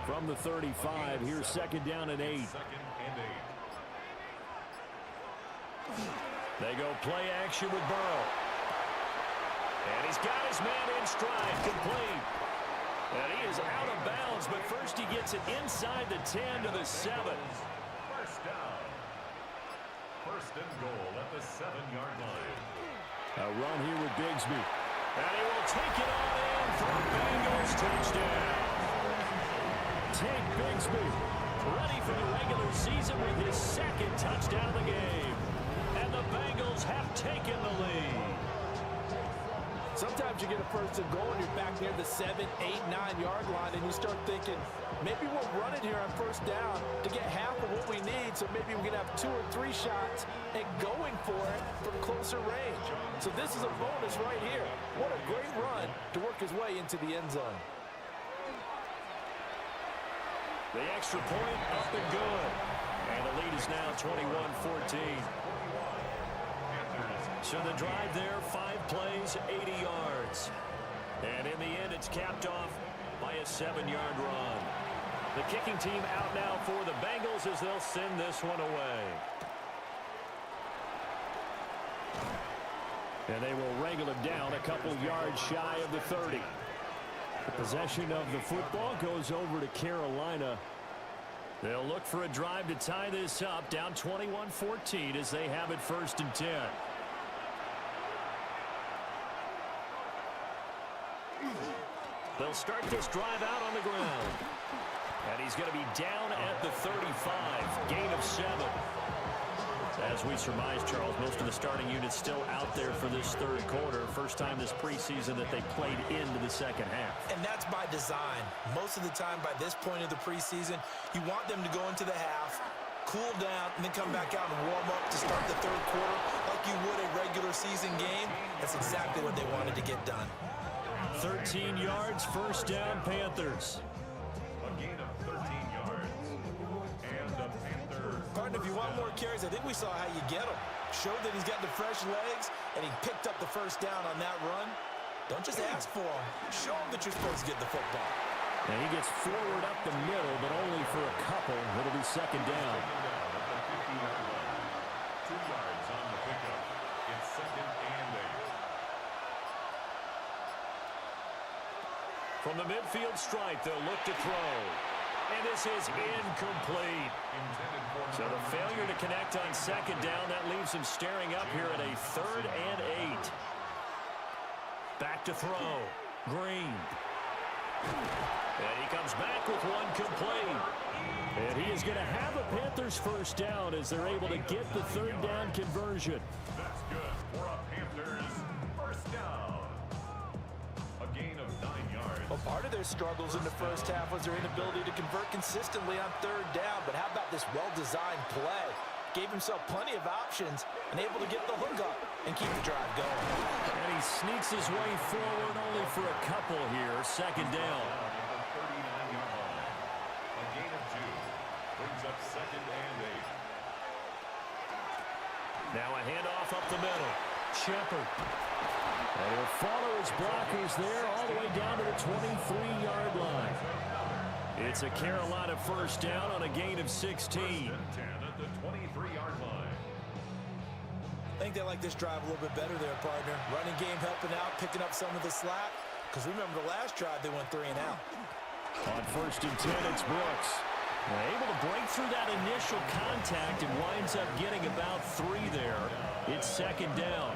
Speaker 2: From the 35, here's 2nd down and 8.
Speaker 5: 2nd and 8.
Speaker 3: They go play action with Burrow. And he's got his man in stride, complete. And he is out of bounds, but first he gets it inside the 10 to the 7.
Speaker 5: First down. 1st and goal at the 7-yard line.
Speaker 2: A run here with Bigsby.
Speaker 3: And he will take it on in for a Bengals touchdown.
Speaker 2: Tank Bigsby,
Speaker 3: Ready for the regular season with his 2nd touchdown of the game. And the Bengals have taken the lead.
Speaker 7: Sometimes you get a 1st and goal and you're back near the 7, 8, 9-yard line, and you start thinking, maybe we'll run it here on 1st down to get half of what we need, so maybe we can have 2 or 3 shots and going for it from closer range. So this is a bonus right here. What a great run to work his way into the end zone.
Speaker 3: The extra point up and good. And the lead is now 21-14. So the drive there, 5 plays, 80 yards. And in the end, it's capped off by a 7-yard run. The kicking team out now for the Bengals as they'll send this one away. And they will wrangle him down a couple yards shy of the 30.
Speaker 2: The possession of the football goes over to Carolina. They'll look for a drive to tie this up, down 21-14 as they have it 1st and 10. They'll start this drive out on the ground. And he's going to be down at the 35, gain of 7. As we surmised, Charles, most of the starting units still out there for this 3rd quarter. First time this preseason that they played into the 2nd half.
Speaker 4: And that's by design. Most of the time by this point of the preseason, you want them to go into the half, cool down, and then come back out and warm up to start the 3rd quarter like you would a regular season game. That's exactly what they wanted to get done.
Speaker 2: 13 yards, 1st down, Panthers.
Speaker 5: A gain of 13 yards. And the Panthers.
Speaker 4: Partner, if you want more carries, I think we saw how you get them. Showed that he's got the fresh legs, and he picked up the 1st down on that run. Don't just ask for them. Show them that you're supposed to get the football.
Speaker 2: And he gets forward up the middle, but only for a couple. It'll be 2nd down.
Speaker 5: 2 yards on the pickup. It's 2nd and 8.
Speaker 2: From the midfield stripe, they'll look to throw. And this is incomplete. So the failure to connect on 2nd down, that leaves him staring up here at a 3rd and 8. Back to throw. Green. And he comes back with one complete. And he is going to have a Panthers 1st down as they're able to get the 3rd down conversion.
Speaker 5: That's good for a Panthers 1st down. A gain of 9 yards.
Speaker 4: Well, part of their struggles in the 1st half was their inability to convert consistently on 3rd down. But how about this well-designed play? Gave himself plenty of options and able to get the hook up and keep the drive going.
Speaker 2: And he sneaks his way forward only for a couple here. 2nd down.
Speaker 5: A gain of 2 brings up 2nd and 8.
Speaker 2: Now a handoff up the middle. Shepard. And he'll follow his blockers there all the way down to the 23-yard line. It's a Carolina 1st down on a gain of 16.
Speaker 5: 10 at the 23-yard line.
Speaker 4: I think they like this drive a little bit better there, partner. Running game helping out, picking up some of the slack. Because remember the last drive, they went 3 and out.
Speaker 2: On 1st and 10, it's Brooks. Able to break through that initial contact and winds up getting about 3 there. It's 2nd down.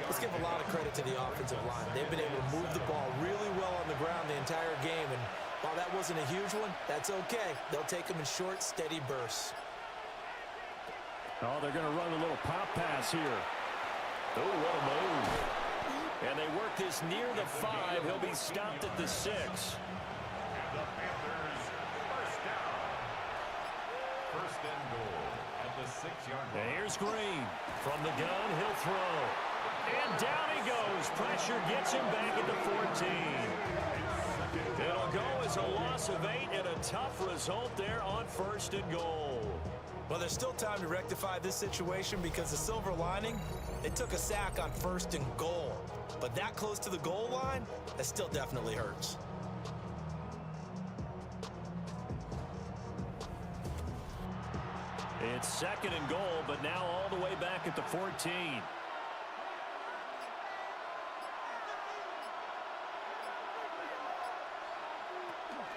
Speaker 4: Let's give a lot of credit to the offensive line. They've been able to move the ball really well on the ground the entire game. And while that wasn't a huge one, that's okay. They'll take them in short, steady bursts.
Speaker 2: Oh, they're going to run a little pop pass here. Oh, what a move. And they work this near the 5. He'll be stopped at the 6.
Speaker 5: And the Panthers 1st down. 1st and goal at the 6-yard line.
Speaker 2: And here's Green. From the gun, he'll throw. And down he goes. Pressure gets him back at the 14. It'll go as a loss of 8 and a tough result there on 1st and goal.
Speaker 4: Well, there's still time to rectify this situation because the silver lining, they took a sack on 1st and goal. But that close to the goal line, that still definitely hurts.
Speaker 2: It's 2nd and goal, but now all the way back at the 14.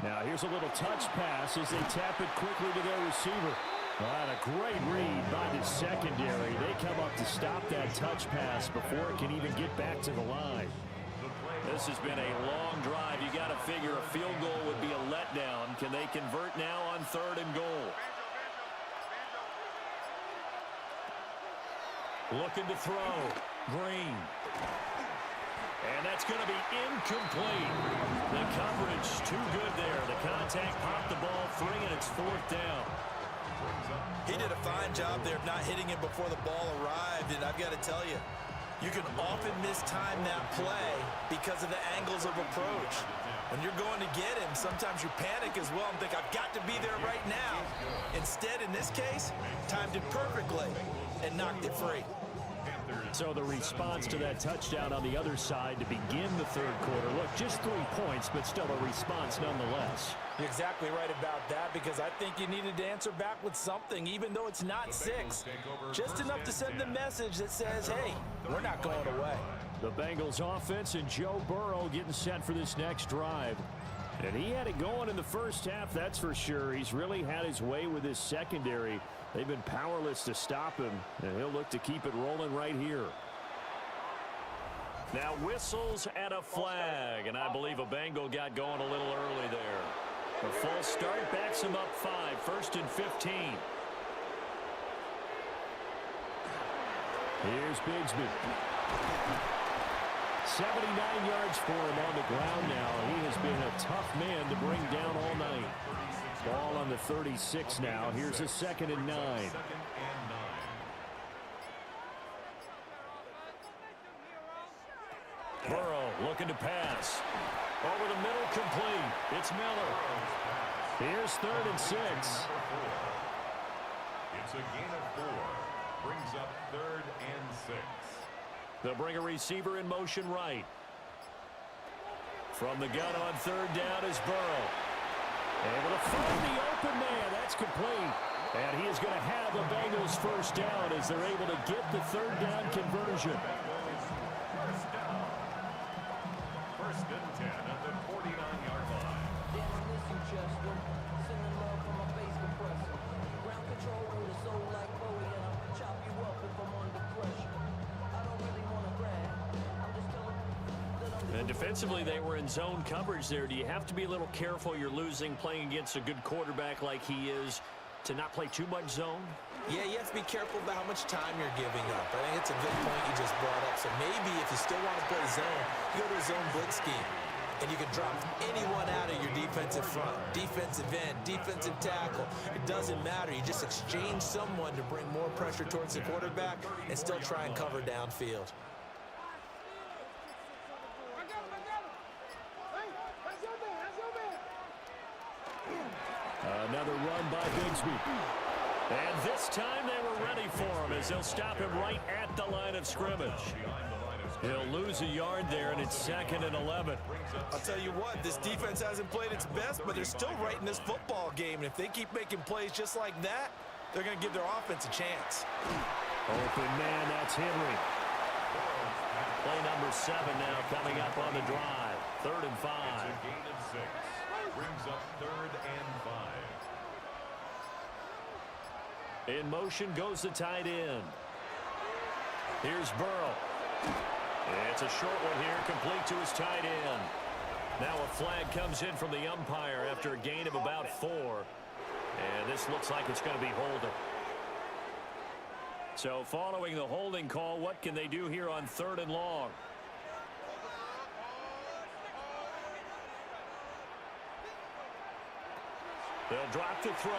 Speaker 2: Now here's a little touch pass as they tap it quickly to their receiver. And a great read by the secondary. They come up to stop that touch pass before it can even get back to the line. This has been a long drive. You got to figure a field goal would be a letdown. Can they convert now on 3rd and goal? Looking to throw. Green. And that's going to be incomplete. The coverage too good there. The contact popped the ball free, and it's 4th down.
Speaker 4: He did a fine job there of not hitting him before the ball arrived, and I've got to tell you, you can often mistime that play because of the angles of approach. When you're going to get him, sometimes you panic as well and think, I've got to be there right now. Instead, in this case, timed it perfectly and knocked it free.
Speaker 2: So the response to that touchdown on the other side to begin the 3rd quarter. Look, just 3 points, but still a response nonetheless.
Speaker 4: You're exactly right about that because I think you needed to answer back with something, even though it's not 6. Just enough to send the message that says, hey, we're not going away.
Speaker 3: The Bengals offense and Joe Burrow getting set for this next drive. And he had it going in the first half, that's for sure. He's really had his way with his secondary. They've been powerless to stop him, and he'll look to keep it rolling right here. Now whistles and a flag, and I believe a Bengal got going a little early there. A false start backs him up 5, 1st and 15. Here's Bigsby. 79 yards for him on the ground now. He has been a tough man to bring down all night. Ball on the 36 now. Here's a 2nd and 9. Burrow looking to pass. Over the middle, complete. It's Miller. Here's 3rd and 6.
Speaker 5: It's a gain of 4. Brings up 3rd and 6.
Speaker 3: They'll bring a receiver in motion right. From the gun on 3rd down is Burrow. Able to find the open man. That's complete. And he is going to have the Bengals first down as they're able to get the 3rd down conversion.
Speaker 5: First down. 1st and 10 at the 49-yard line.
Speaker 3: And defensively, they were in zone coverage there. Do you have to be a little careful you're losing playing against a good quarterback like he is to not play too much zone?
Speaker 4: Yeah, you have to be careful about how much time you're giving up. I think it's a good point you just brought up. So maybe if you still want to play zone, you go to a zone blitz scheme. And you can drop anyone out of your defensive front, defensive end, defensive tackle. It doesn't matter. You just exchange someone to bring more pressure towards the quarterback and still try and cover downfield.
Speaker 3: Another run by Bigsby. And this time they were ready for him as they'll stop him right at the line of scrimmage. He'll lose a yard there, and it's 2nd and 11.
Speaker 7: I'll tell you what, this defense hasn't played its best, but they're still right in this football game. And if they keep making plays just like that, they're going to give their offense a chance.
Speaker 3: Open man, that's Henry. Play number 7 now coming up on the drive. 3rd and 5.
Speaker 5: It's a gain of 6. Brings up 3rd and 5.
Speaker 3: In motion goes the tight end. Here's Burrow. It's a short one here, complete to his tight end. Now a flag comes in from the umpire after a gain of about 4. And this looks like it's going to be holding. So following the holding call, what can they do here on 3rd and long? They'll drop the throw.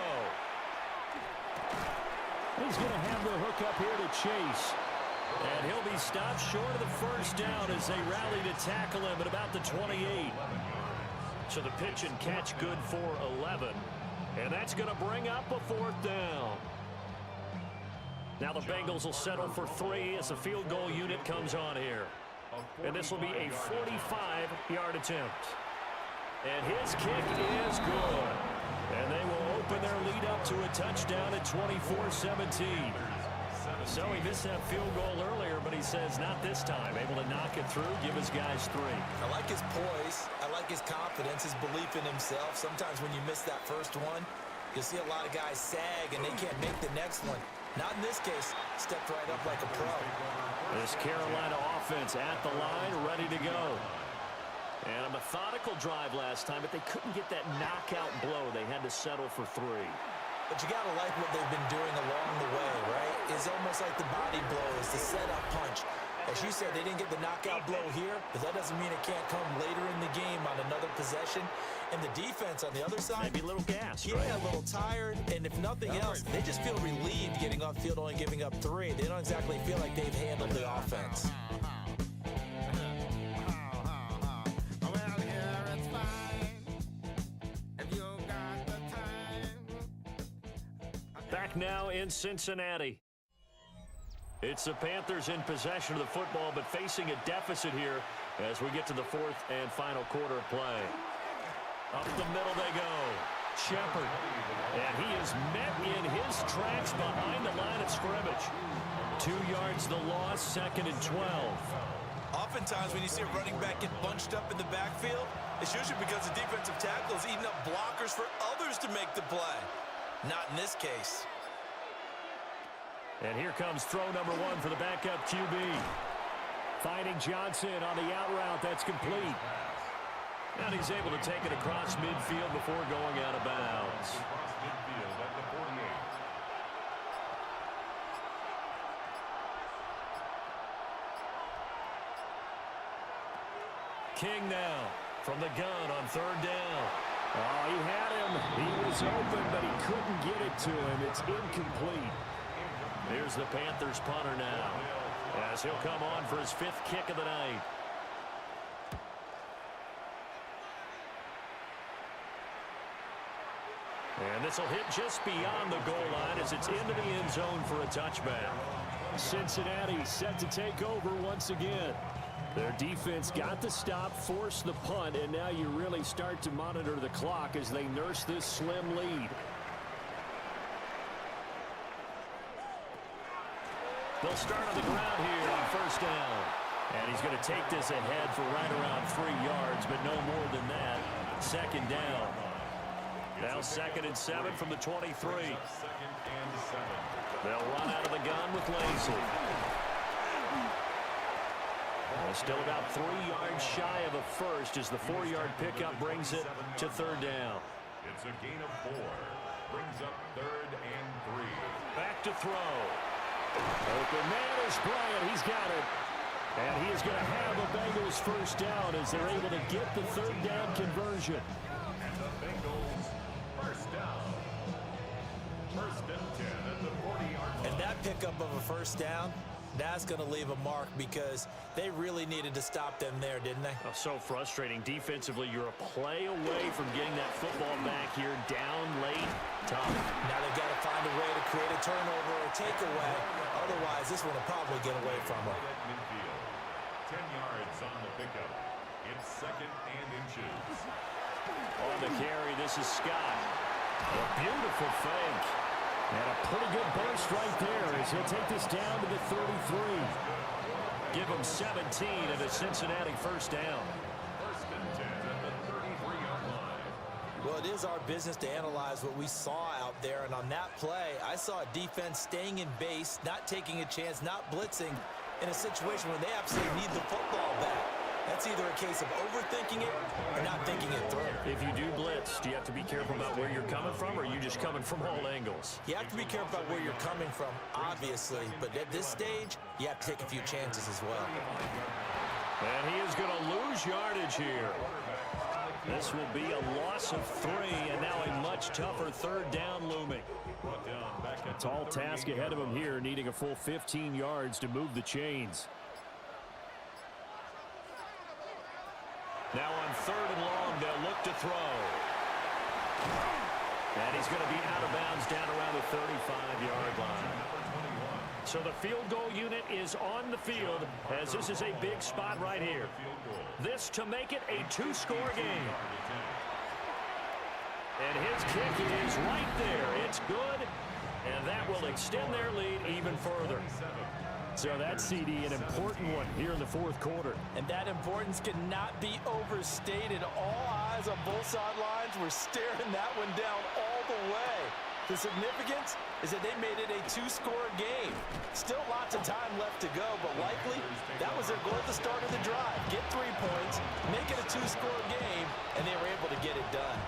Speaker 3: He's going to have the hook up here to Chase. And he'll be stopped short of the first down as they rally to tackle him at about the 28. So the pitch and catch good for 11. And that's going to bring up a 4th down. Now the Bengals will settle for 3 as the field goal unit comes on here. And this will be a 45-yard attempt. And his kick is good. And they will open their lead up to a touchdown at 24-17. So he missed that field goal earlier, but he says not this time. Able to knock it through, give his guys 3.
Speaker 4: I like his poise. I like his confidence, his belief in himself. Sometimes when you miss that first one, you'll see a lot of guys sag and they can't make the next one. Not in this case. Stepped right up like a pro.
Speaker 3: This Carolina offense at the line, ready to go. And a methodical drive last time, but they couldn't get that knockout blow. They had to settle for 3.
Speaker 4: But you got to like what they've been doing along the way, right? It's almost like the body blows, the setup punch. As you said, they didn't get the knockout blow here, but that doesn't mean it can't come later in the game on another possession. And the defense on the other side,
Speaker 3: maybe a little gas,
Speaker 4: yeah,
Speaker 3: right?
Speaker 4: A little tired. And if nothing else, they just feel relieved getting upfield, only giving up 3. They don't exactly feel like they've handled the offense.
Speaker 3: Back now in Cincinnati. It's the Panthers in possession of the football, but facing a deficit here as we get to the 4th and final quarter of play. Up the middle they go. Shepard. And he is met in his tracks behind the line of scrimmage. 2 yards the loss, 2nd and 12.
Speaker 7: oftentimes when you see a running back get bunched up in the backfield, it's usually because the defensive tackle is eating up blockers for others to make the play. Not in this case.
Speaker 3: And here comes throw number 1 for the backup QB. Finding Johnson on the out route. That's complete. And he's able to take it across midfield before going out of bounds. King now from the gun on 3rd down.
Speaker 2: Oh, he had him. He was open, but he couldn't get it to him. It's incomplete.
Speaker 3: Here's the Panthers punter now, as he'll come on for his 5th kick of the night. And this will hit just beyond the goal line as it's into the end zone for a touchback.
Speaker 2: Cincinnati set to take over once again. Their defense got the stop, forced the punt, and now you really start to monitor the clock as they nurse this slim lead.
Speaker 3: They'll start on the ground here on 1st down. And he's going to take this ahead for right around 3 yards, but no more than that. 2nd down. Now 2nd and 7 from the 23. They'll run out of the gun with Lacy. Still about 3 yards shy of a first as the 4-yard pickup brings it to 3rd down.
Speaker 5: It's a gain of 4. Brings up 3rd and 3.
Speaker 3: Back to throw.
Speaker 2: Open man is Bryant. He's got it. And he is going to have a Bengals 1st down as they're able to get the 3rd down conversion.
Speaker 5: And the Bengals 1st down. 1st and 10 at the 40-yard line.
Speaker 7: And that pickup of a 1st down, that's going to leave a mark because they really needed to stop them there, didn't they?
Speaker 3: Oh, so frustrating. Defensively, you're a play away from getting that football back here down late. Tough.
Speaker 7: Now they've got to find a way to create a turnover or takeaway. Otherwise, this one will probably get away from them.
Speaker 5: Midfield. 10 yards on the pickup. It's 2nd and inches.
Speaker 3: On the carry, this is Scott. A beautiful fake.
Speaker 2: And a pretty good burst right there as he'll take this down to the 33.
Speaker 3: Give him 17 at a Cincinnati 1st down.
Speaker 5: 1st and 10 at the 33-yard line.
Speaker 7: Well, it is our business to analyze what we saw out there. And on that play, I saw a defense staying in base, not taking a chance, not blitzing in a situation where they absolutely need the football back. That's either a case of overthinking it or not thinking it through.
Speaker 3: If you do blitz, do you have to be careful about where you're coming from, or are you just coming from all angles?
Speaker 7: You have to be careful about where you're coming from, obviously. But at this stage, you have to take a few chances as well.
Speaker 3: And he is going to lose yardage here. This will be a loss of 3, and now a much tougher 3rd down looming.
Speaker 2: A tall task ahead of him here, needing a full 15 yards to move the chains.
Speaker 3: Now on 3rd and long, they'll look to throw. And he's going to be out of bounds down around the 35-yard line. So the field goal unit is on the field as this is a big spot right here. This to make it a 2-score game. And his kick is right there. It's good, and that will extend their lead even further.
Speaker 2: So that CD, an important one here in the 4th quarter.
Speaker 7: And that importance cannot be overstated. All eyes on both sidelines were staring that one down all the way. The significance is that they made it a 2-score game. Still lots of time left to go, but likely that was their goal at the start of the drive. Get 3 points, make it a 2-score game, and they were able to get it done.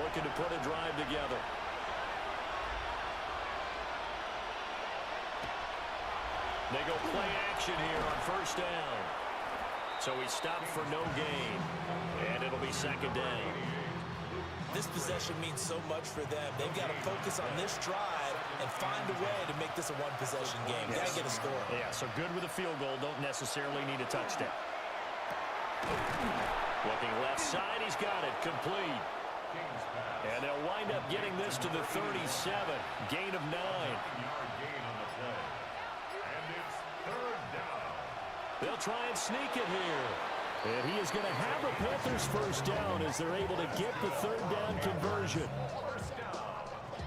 Speaker 3: Looking to put a drive together. They go play action here on 1st down. So he stopped for no gain. And it'll be 2nd down.
Speaker 7: This possession means so much for them. They've got to focus on this drive and find a way to make this a one-possession game. Yes. Got to get a score.
Speaker 3: Yeah, so good with a field goal. Don't necessarily need a touchdown. Looking left side, he's got it. Complete. And they'll wind up getting this to the 37. Gain of 9. They'll try and sneak it here.
Speaker 2: And he is going to have a Panthers 1st down as they're able to get the 3rd down conversion.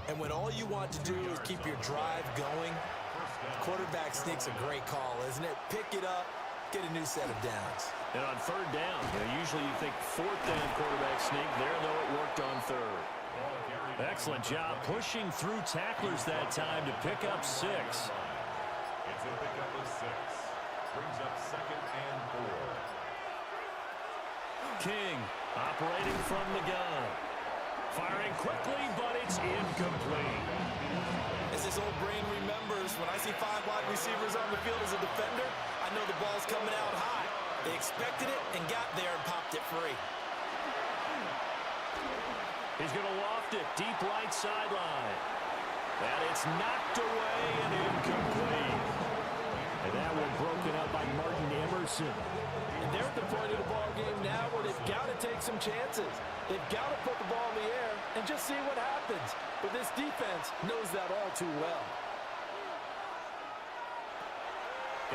Speaker 7: And when all you want to do is keep your drive going, quarterback sneak's a great call, isn't it? Pick it up,
Speaker 4: get a new set of downs.
Speaker 3: And on third down, usually you think fourth down quarterback sneak. There, though, it worked on third. Excellent job pushing through tacklers that time to pick up 6.
Speaker 5: It's a pickup of 6. Brings up 2nd and 4.
Speaker 3: King operating from the gun. Firing quickly, but it's incomplete.
Speaker 4: As his old brain remembers, when I see 5 wide receivers on the field as a defender, I know the ball's coming out high. They expected it and got there and popped it free.
Speaker 3: He's going to loft it deep right sideline. And it's knocked away and incomplete. And that one broken up by Martin Emerson.
Speaker 7: And they're at the point of the ball game now where they've got to take some chances. They've got to put the ball in the air and just see what happens. But this defense knows that all too well.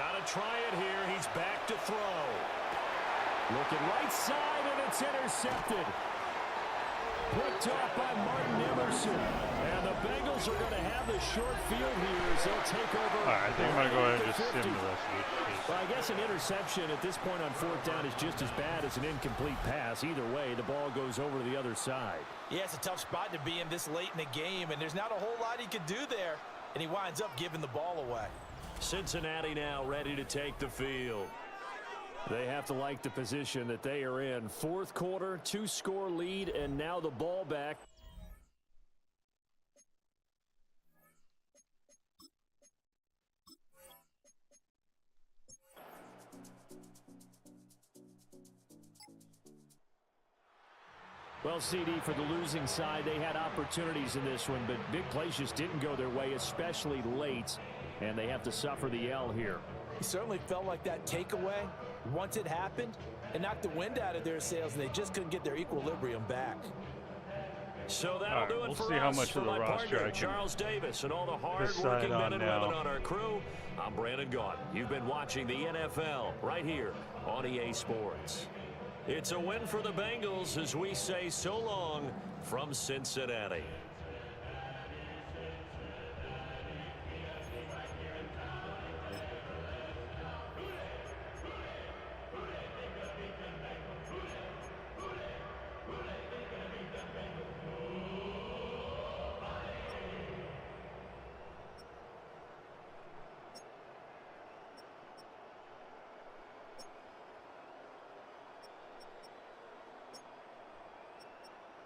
Speaker 3: Got to try it here. He's back to throw. Looking right side, and it's intercepted. Picked off by Martin Emerson. And the Bengals are going to have the short field here as they'll take over.
Speaker 1: All right, I think I'm going to go ahead and just sim the rest of it.
Speaker 3: Well, I guess an interception at this point on fourth down is just as bad as an incomplete pass. Either way, the ball goes over to the other side.
Speaker 4: Yeah, it's a tough spot to be in this late in the game, and there's not a whole lot he could do there. And he winds up giving the ball away.
Speaker 3: Cincinnati now ready to take the field. They have to like the position that they are in. Fourth quarter, 2-score lead, and now the ball back. Well, CD, for the losing side, they had opportunities in this one, but big plays just didn't go their way, especially late, and they have to suffer the L here.
Speaker 4: He certainly felt like that takeaway, once it happened, it knocked the wind out of their sails, and they just couldn't get their equilibrium back.
Speaker 3: So that'll do it
Speaker 1: we'll
Speaker 3: for
Speaker 1: see
Speaker 3: us.
Speaker 1: how much
Speaker 3: For
Speaker 1: of the
Speaker 3: my
Speaker 1: roster
Speaker 3: partner,
Speaker 1: I can
Speaker 3: Charles Davis, and all the
Speaker 1: decide
Speaker 3: hard-working men
Speaker 1: on
Speaker 3: and
Speaker 1: now.
Speaker 3: women on our crew, I'm Brandon Gaudin. You've been watching the NFL right here on EA Sports. It's a win for the Bengals as we say so long from Cincinnati.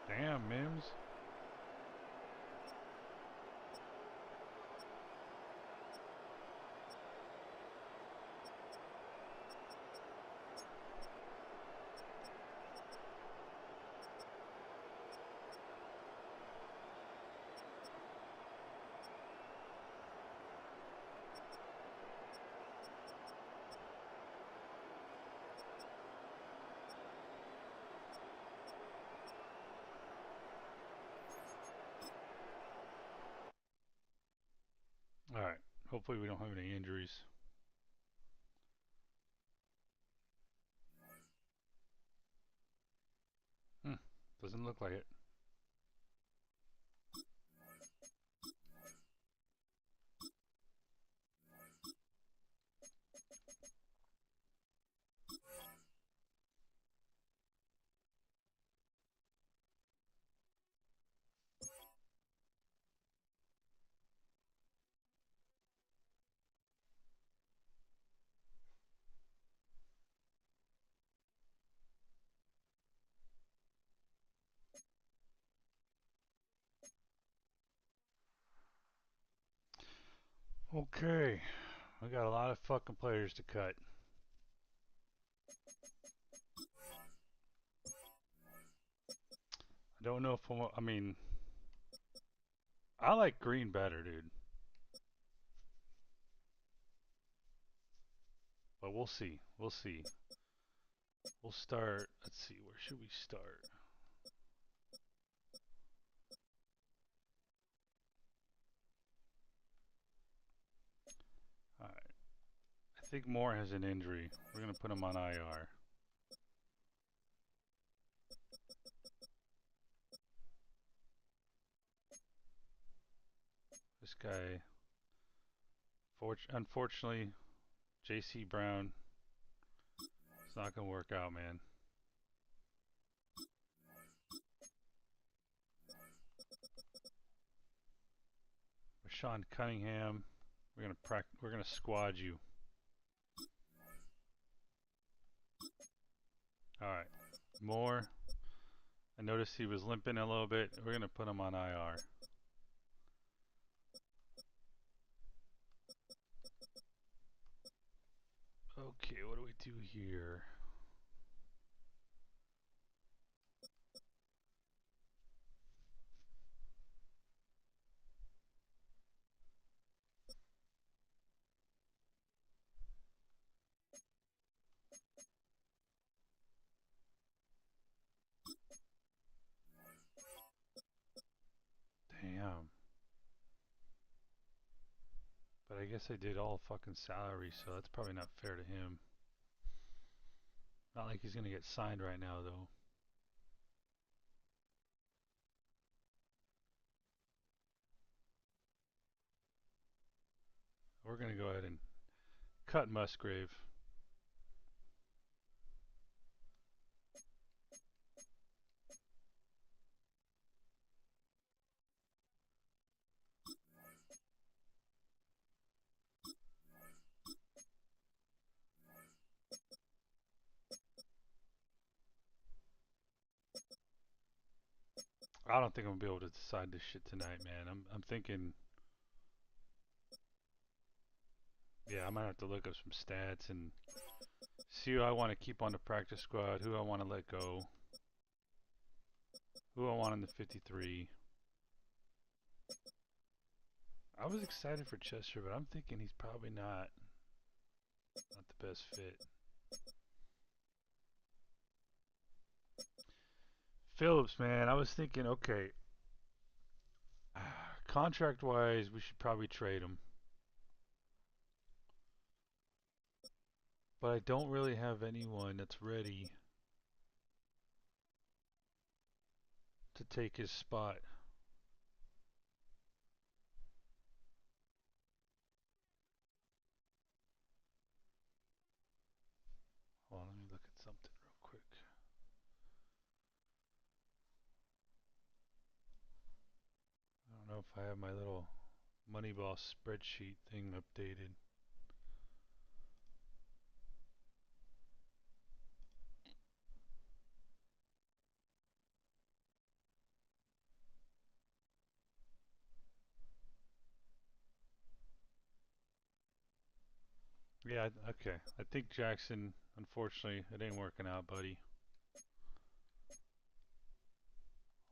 Speaker 1: Damn, Mims. All right. Hopefully we don't have any injuries. Doesn't look like it. Okay, we got a lot of fucking players to cut. I don't know if I mean, I like green better, dude. But we'll see. We'll see. We'll start. Let's see. Where should we start? Alright. I think Moore has an injury. We're going to put him on IR. This guy, unfortunately, J.C. Brown It's not going to work out, man. Sean Cunningham, we're gonna squad you. All right, Moore. I noticed he was limping a little bit. We're gonna put him on IR. Okay, what do we do here? Damn. But I guess I did all fucking salary, so that's probably not fair to him. Not like he's gonna get signed right now, though. We're gonna go ahead and cut Musgrave. I don't think I'm gonna be able to decide this shit tonight, man. I'm thinking, yeah, I might have to look up some stats and see who I want to keep on the practice squad, who I want to let go, who I want in the 53. I was excited for Chester, but I'm thinking he's probably not the best fit. Phillips, man, I was thinking, okay, contract-wise, we should probably trade him. But I don't really have anyone that's ready to take his spot. Hold on, let me look at something real quick. I don't know if I have my little Moneyball spreadsheet thing updated. Yeah, okay. I think Jackson, unfortunately, it ain't working out, buddy.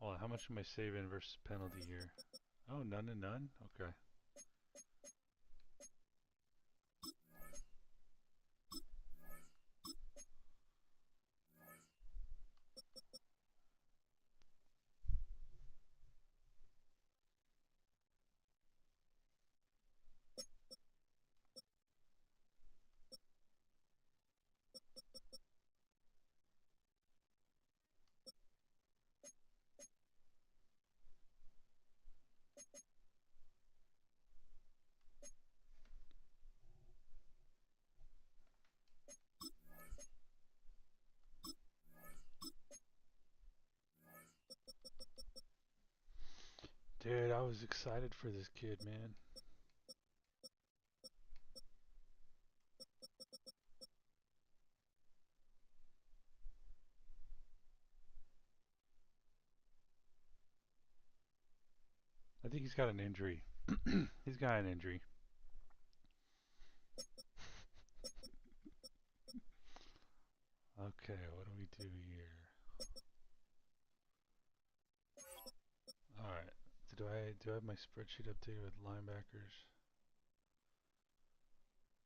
Speaker 1: Hold on, how much am I saving versus penalty here? Oh, none and none? Okay. Dude, I was excited for this kid, man. I think he's got an injury. He's got an injury. Okay, what do we do here? Alright. Do I have my spreadsheet updated with linebackers?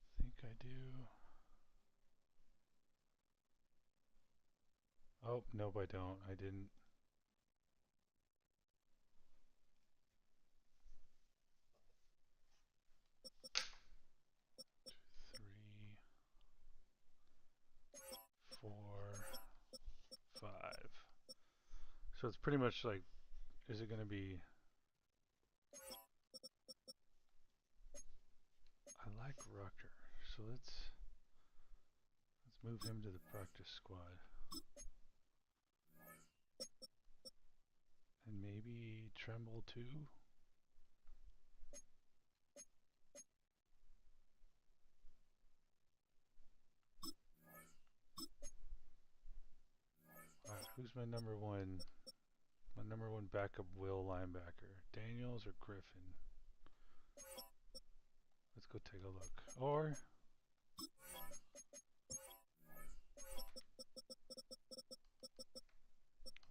Speaker 1: I think I do. Oh, nope, I don't. I didn't. Three, 4, 5. So it's pretty much like, is it going to be... I like Rucker, so let's Move him to the practice squad. And maybe Tremble too? Alright, who's my number one? My number one backup will linebacker. Daniels or Griffin? Let's go take a look. Or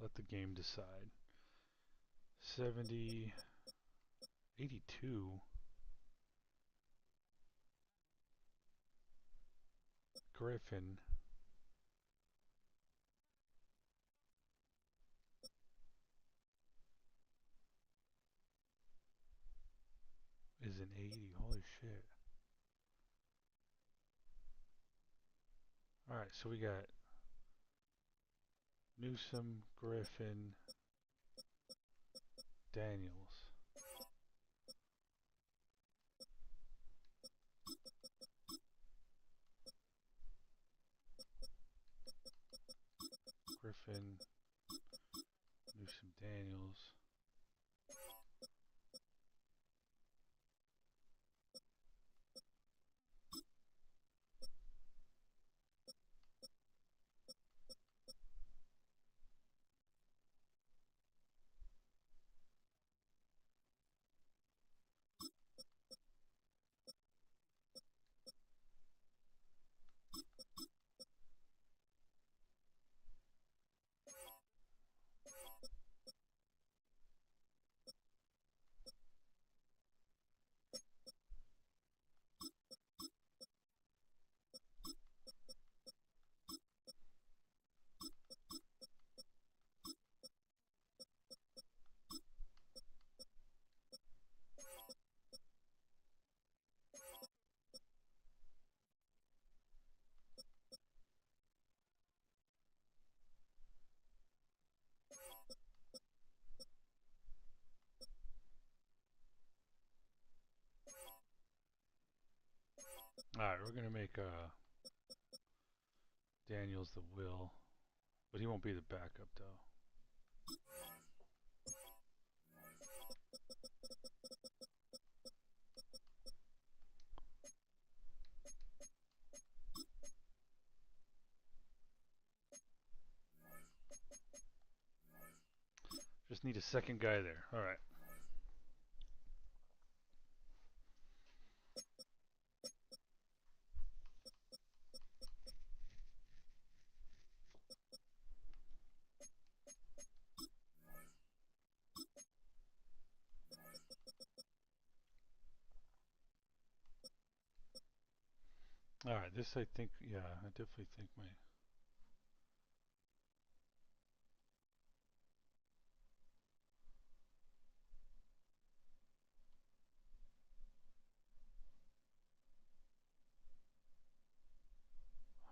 Speaker 1: let the game decide. 70, 82. Griffin. Is an 80. Holy shit. Alright, so we got Newsome, Griffin, Daniels. Griffin, Newsome, Daniels. Alright, we're gonna make Daniels the will, but he won't be the backup though. Just need a second guy there. Alright. Alright, this I think, yeah, I definitely think my...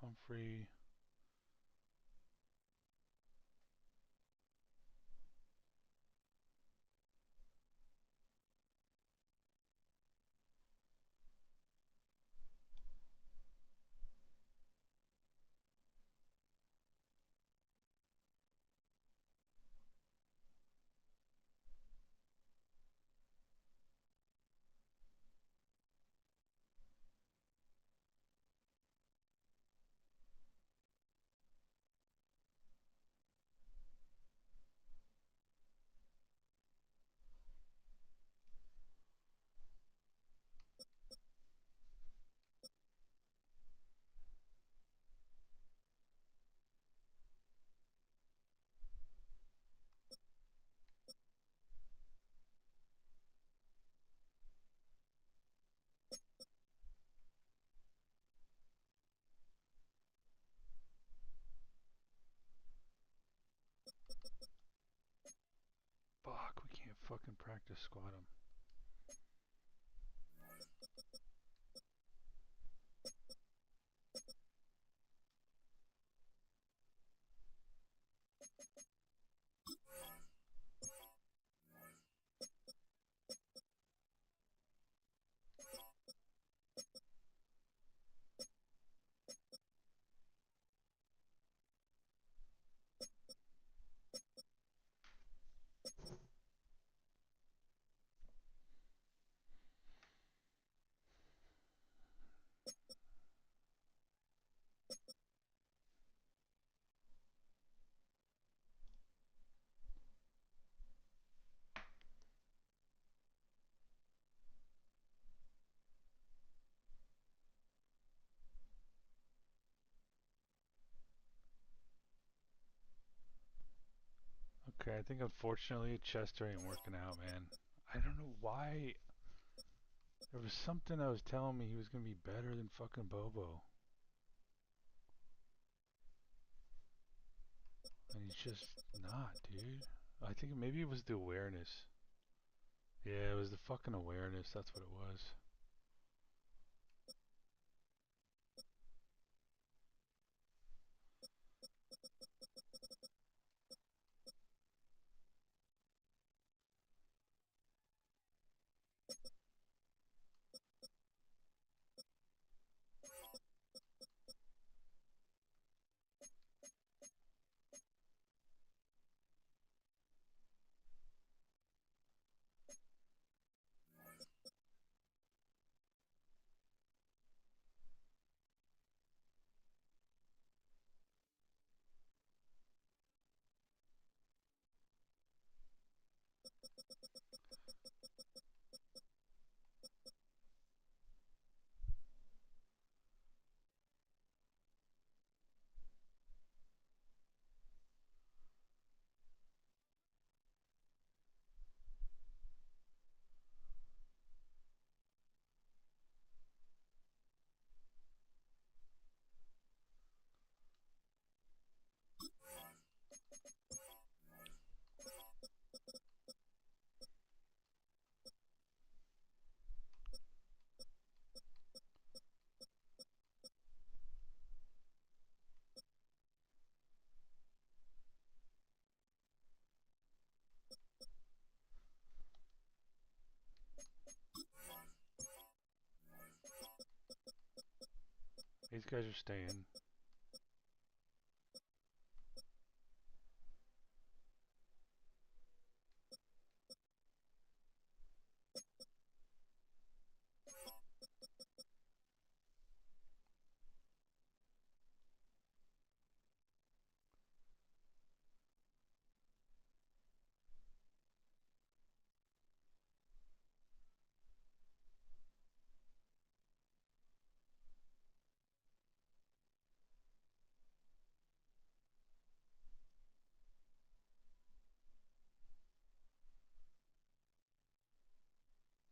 Speaker 1: Humphrey... Fuck, we can't fucking practice squad him. Okay, I think unfortunately Chester ain't working out, man. I don't know why. There was something that was telling me he was gonna be better than fucking Bobo. And he's just not, dude. I think maybe it was the awareness. Yeah, it was the fucking awareness. That's what it was. These guys are staying.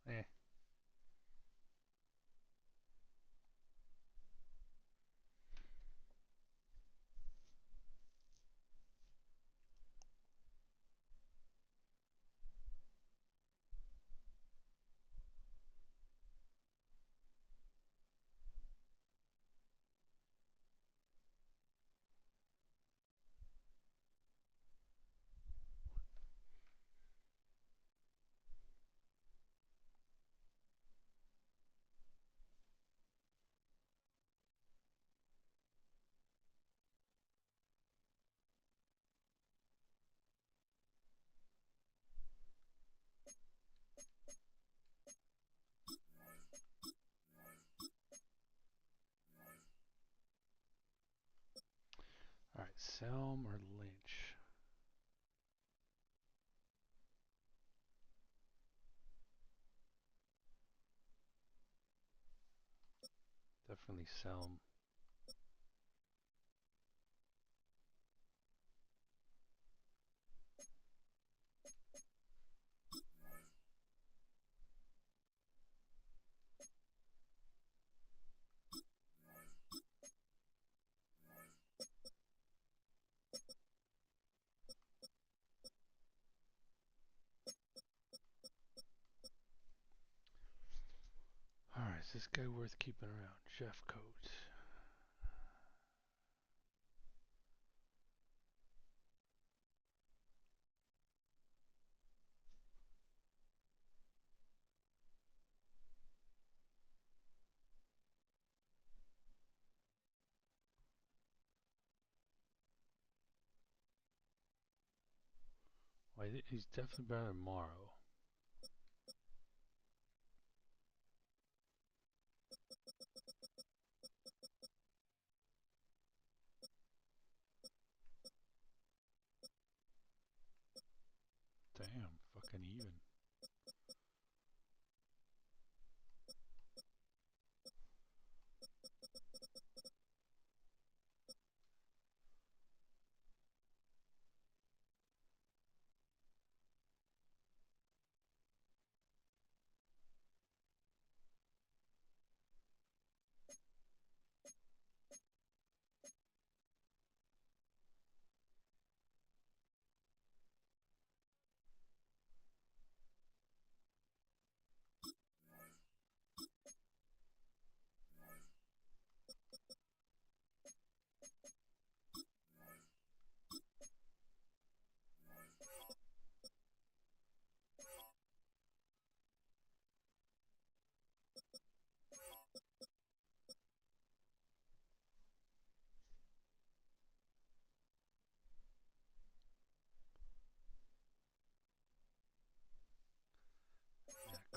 Speaker 1: Eh. Alright, Selm or Lynch? Definitely Selm. Alright, is this guy worth keeping around? Jeff Coates. Well, he's definitely better than Morrow. Damn, fucking even.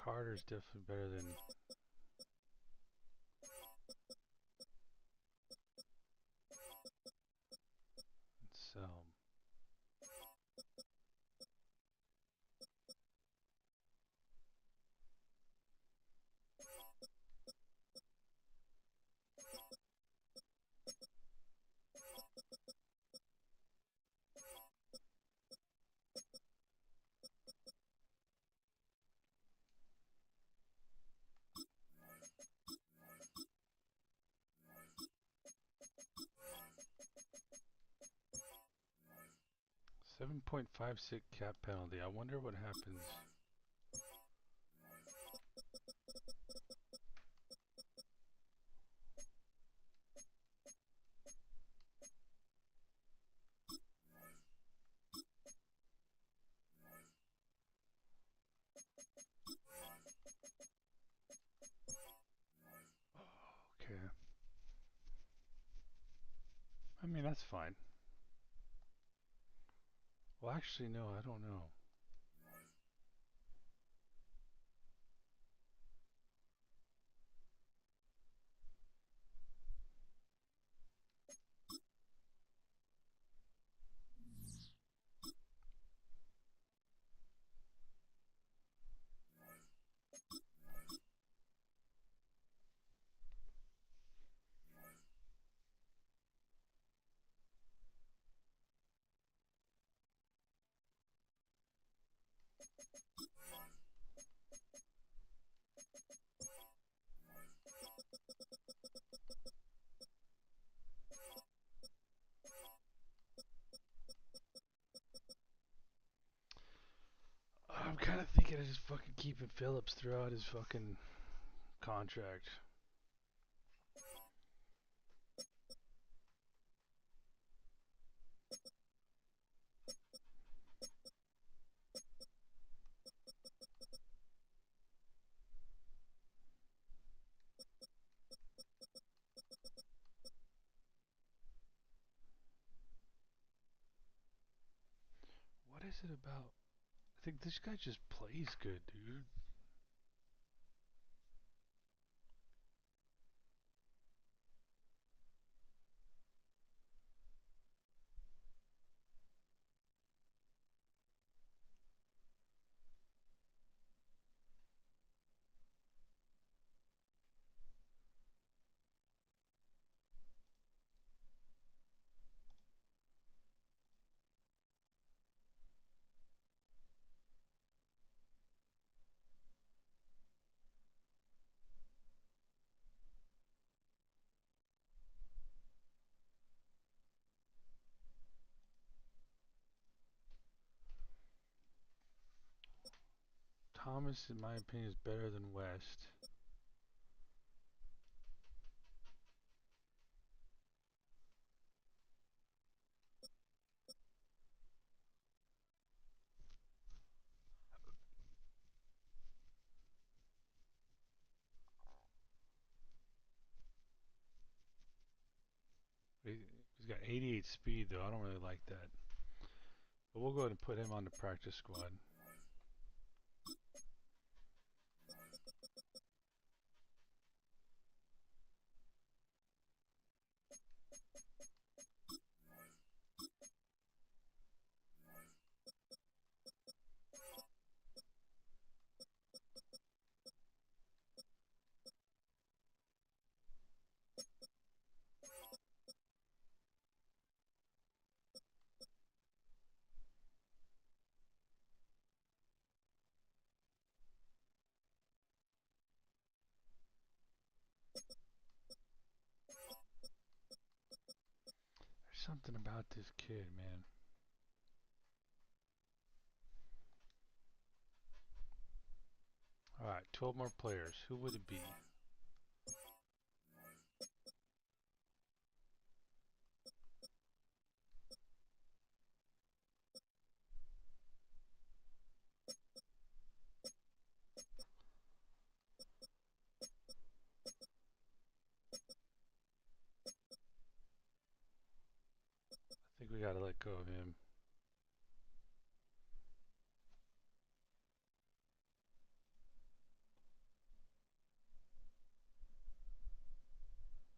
Speaker 1: Carter's definitely better than Selm. $7.56 cap penalty. I wonder what happens. Okay. I mean, that's fine. Well, actually, no, I don't know. I'm kind of thinking of just fucking keeping Phillips throughout his fucking contract. What is it about? I think this guy just plays good, dude. Thomas, in my opinion, is better than West. He's got 88 speed, though. I don't really like that. But we'll go ahead and put him on the practice squad. There's something about this kid, man. Alright, 12 more players. Who would it be? I think we gotta let go of him.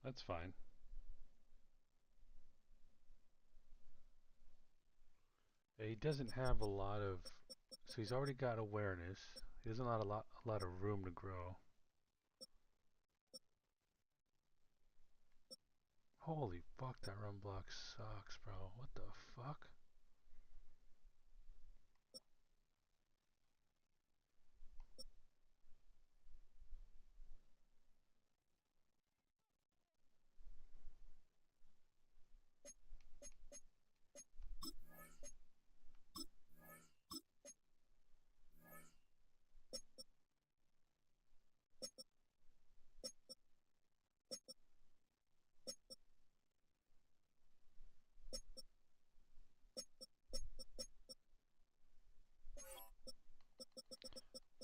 Speaker 1: That's fine. He doesn't have a lot of, so he's already got awareness. He doesn't have a lot of room to grow. Holy fuck, that run block sucks, bro. What the fuck?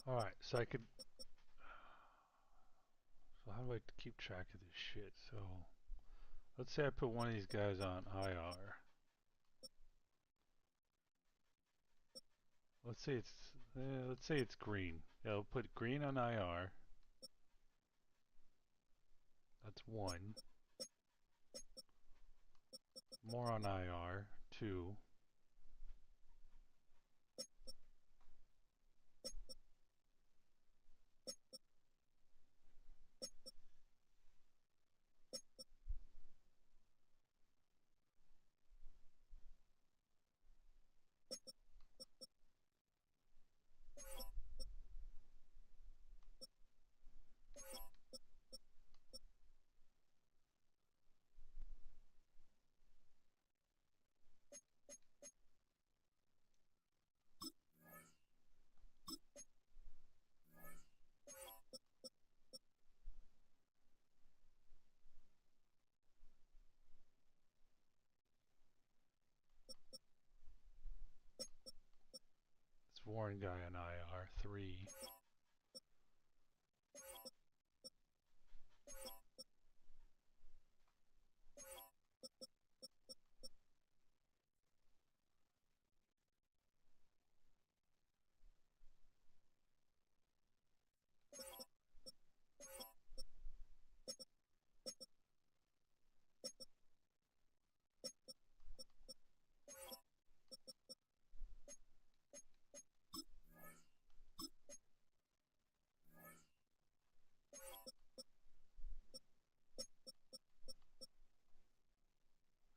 Speaker 1: Alright, so I could... So how do I keep track of this shit? So, let's say I put one of these guys on IR. Let's say it's green. Yeah, I'll put green on IR. That's 1. More on IR, 2. This Warren guy on IR, 3.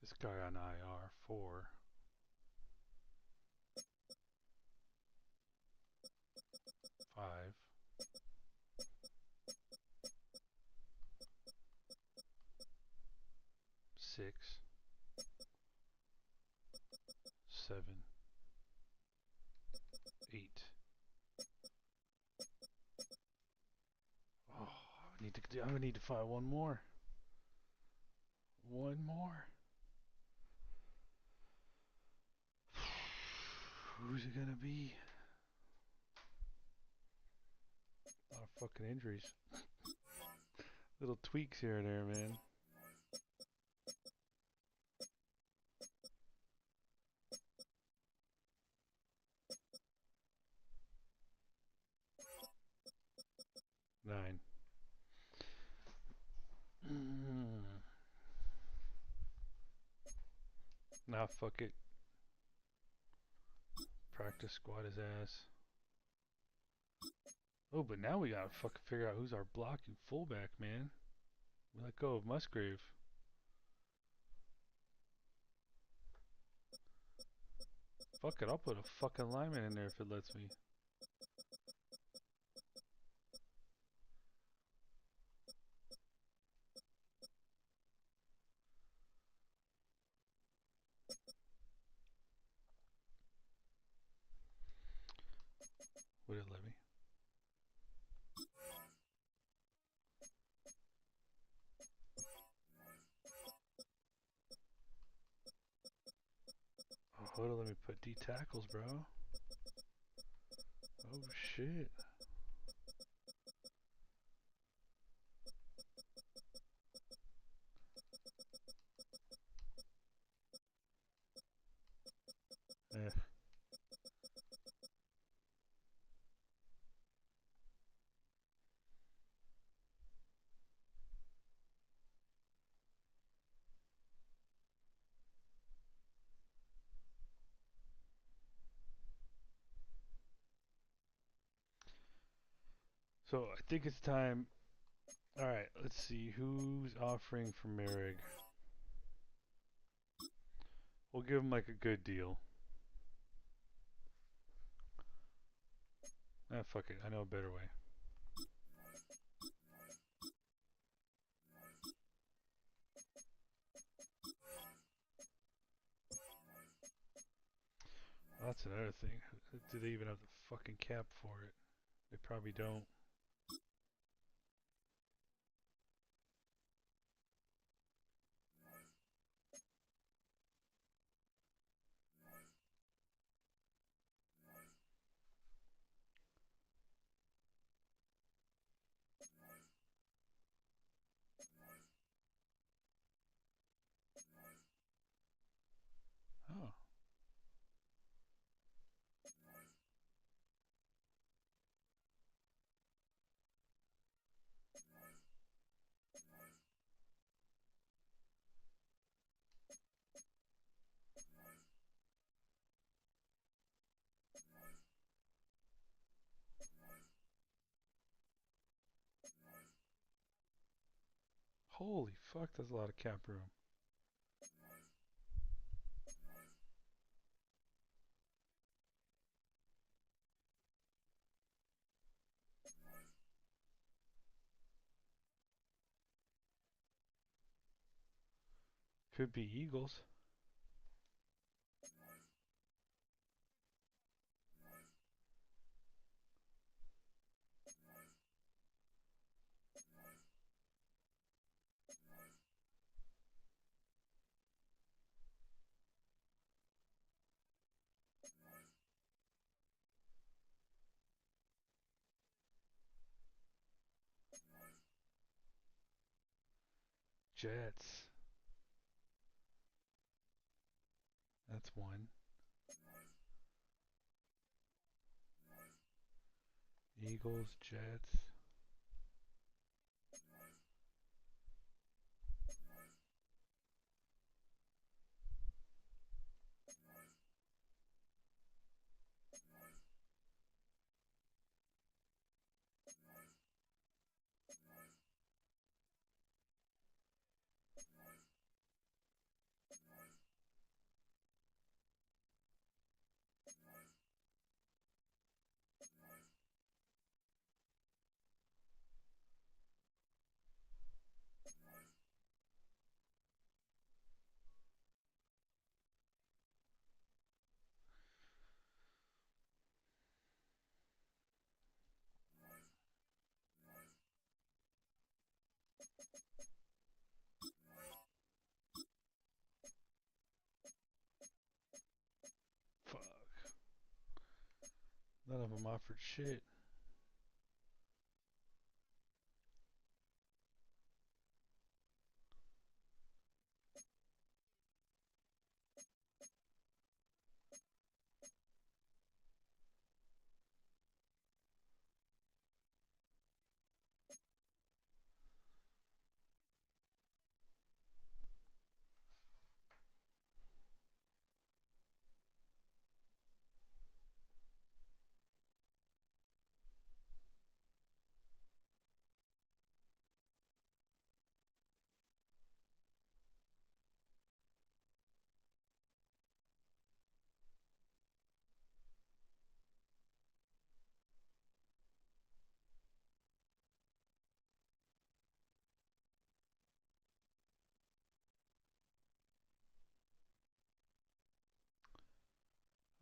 Speaker 1: This guy on IR, 4. 5. 6. 7. 8. Oh, I'm gonna need to find one more. One more. Who's it gonna be? A lot of fucking injuries. Little tweaks here and there, man. Nine. Nah, fuck it. Practice squad his ass. Oh, but now we gotta fucking figure out who's our blocking fullback, man. We let go of Musgrave. Fuck it, I'll put a fucking lineman in there if it lets me. Would it let me? Oh, hold on, let me put D tackles, bro. Oh shit. Eh. So I think it's time. All right, let's see who's offering for Merrick. We'll give him like a good deal. Ah, fuck it. I know a better way. Well, that's another thing. Do they even have the fucking cap for it? They probably don't. Oh. Holy fuck, that's a lot of cap room. Could be Eagles. Jets. That's one. Eagles, Jets. Fuck. None of them offered shit.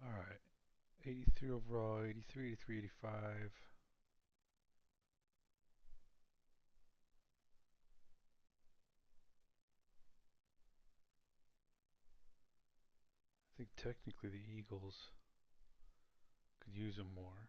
Speaker 1: Alright. 83 overall, 83, 83, 85. I think technically the Eagles could use him more.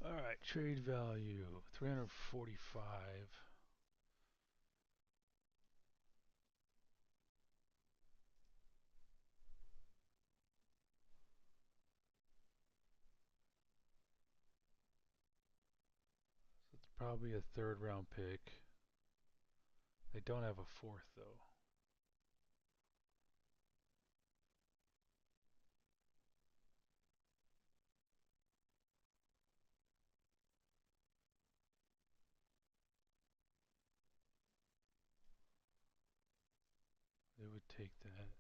Speaker 1: Alright, trade value 345. probably a third round pick. They don't have a fourth though. They would take that.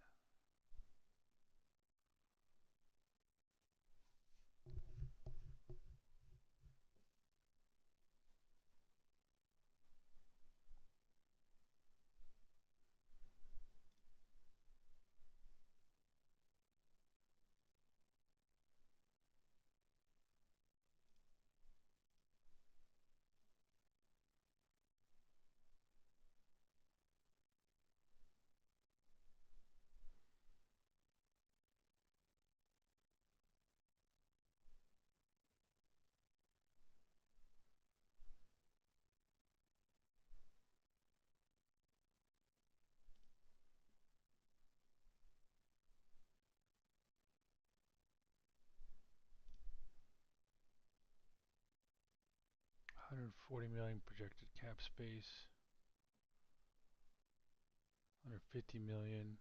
Speaker 1: $140 million projected cap space. $150 million.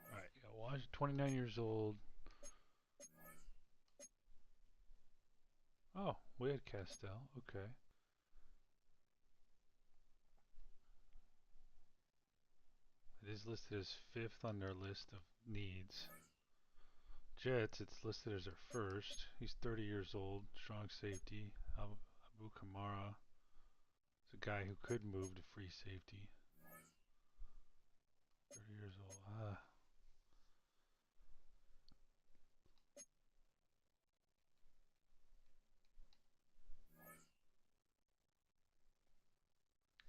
Speaker 1: All right, you got Washington, 29 years old. Oh, we had Castell. Okay. It is listed as fifth on their list of needs. Jets, it's listed as their first. He's 30 years old, strong safety. Abu Kamara is a guy who could move to free safety. 30 years old.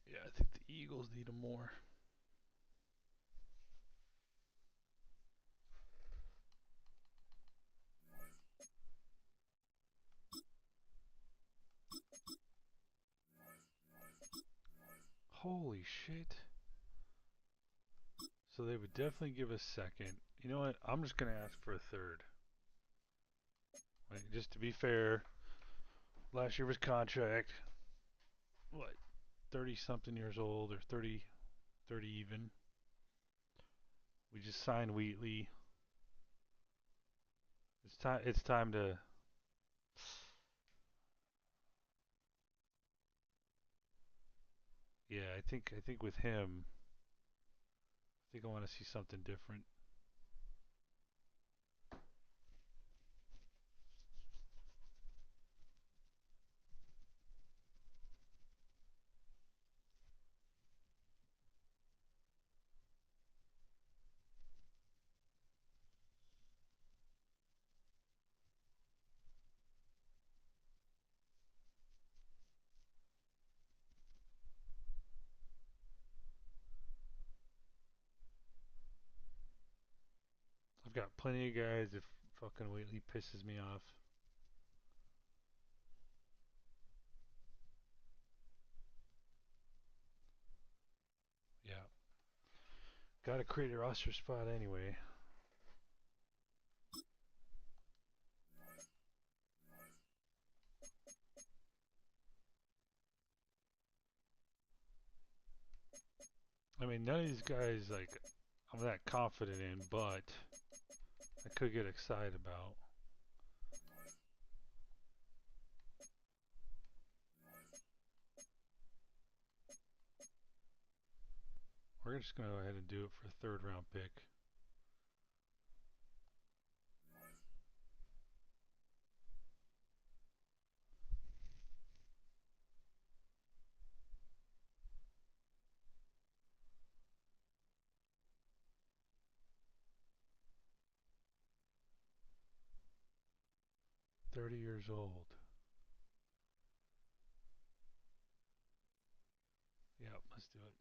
Speaker 1: Yeah, I think the Eagles need him more. Holy shit. So they would definitely give a second. You know what? I'm just going to ask for a third. Like, just to be fair, last year was contract, what, 30 something years old or 30 even. We just signed Wheatley. It's time to yeah, I think with him, I think I want to see something different. I've got plenty of guys if fucking Wheatley pisses me off. Yeah. Got to create a roster spot anyway. I mean, none of these guys, like, I'm that confident in, but I could get excited about. We're just going to go ahead and do it for a third round pick. 30 years old. Yep, let's do it.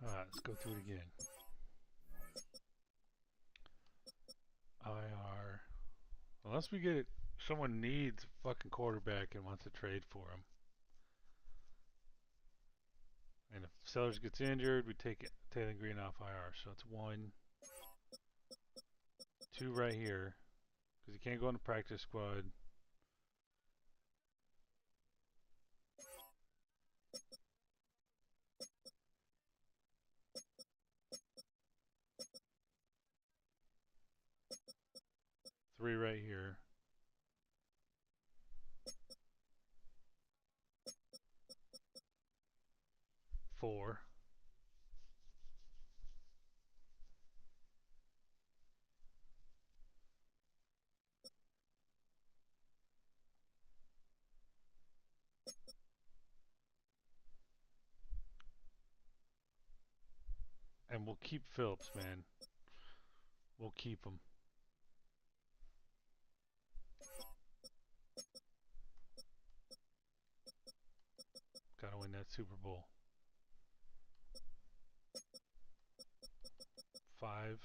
Speaker 1: Alright, let's go through it again. IR. Unless we get it, someone needs a fucking quarterback and wants to trade for him. And if Sellers gets injured, we take it, Taylor Green off IR. So it's 1, 2 right here. Because he can't go on the practice squad. Three right here. Four. And we'll keep Phillips, man. We'll keep him. Gotta win that Super Bowl. 5.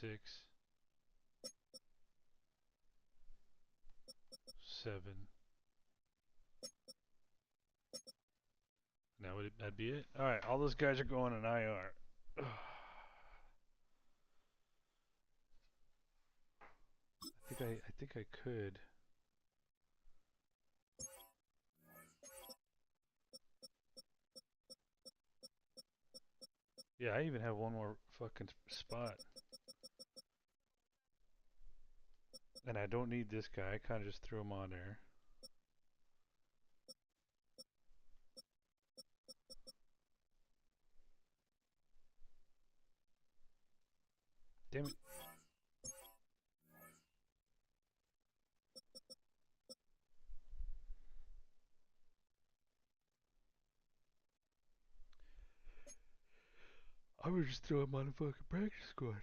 Speaker 1: 6. 7. Now that'd be it. All right, all those guys are going on IR. I think I could. Yeah, I even have one more fucking spot. And I don't need this guy. I kind of just threw him on there. Damn it. I would just throw him on the fucking practice squad.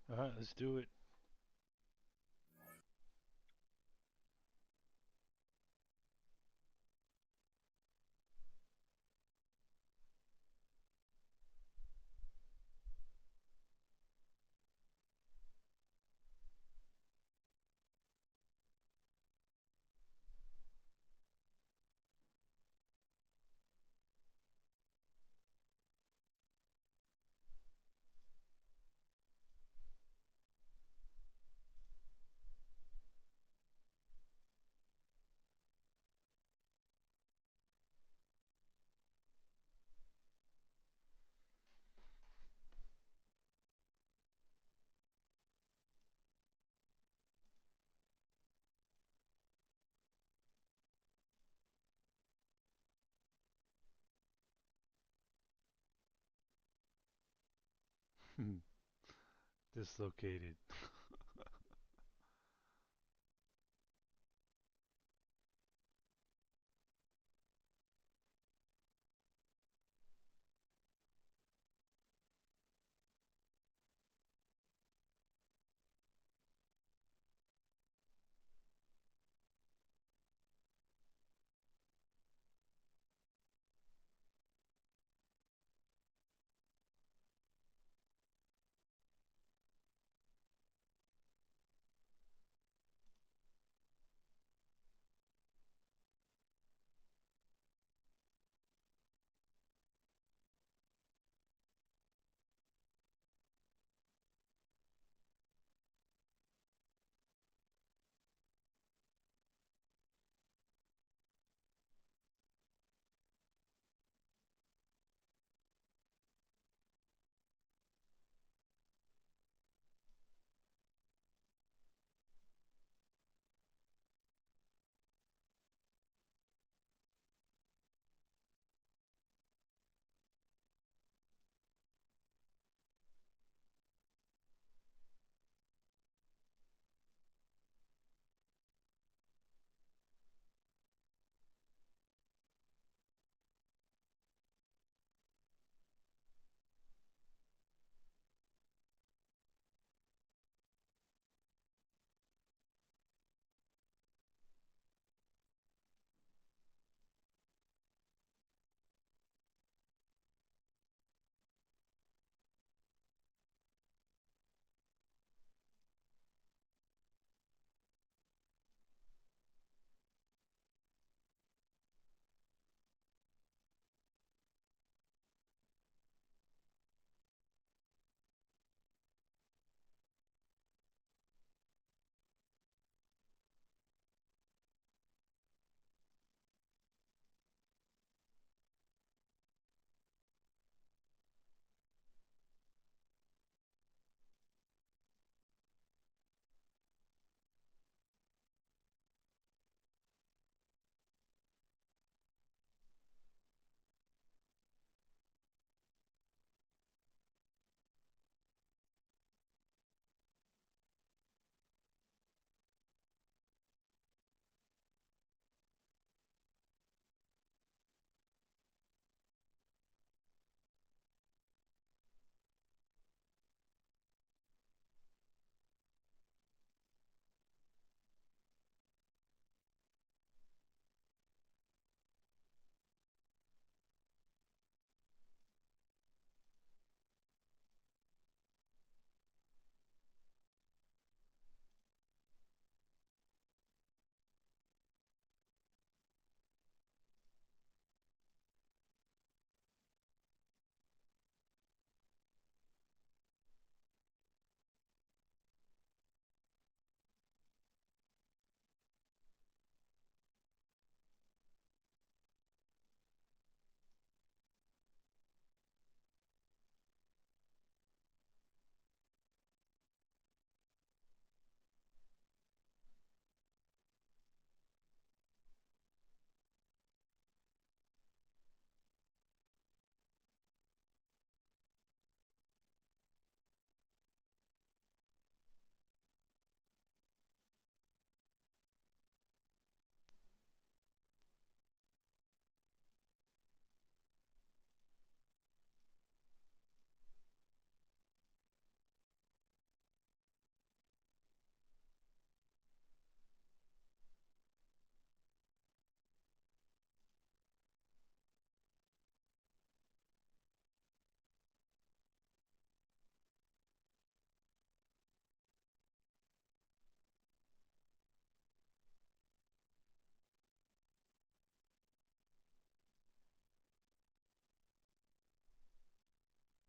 Speaker 1: Alright, let's do it. Dislocated.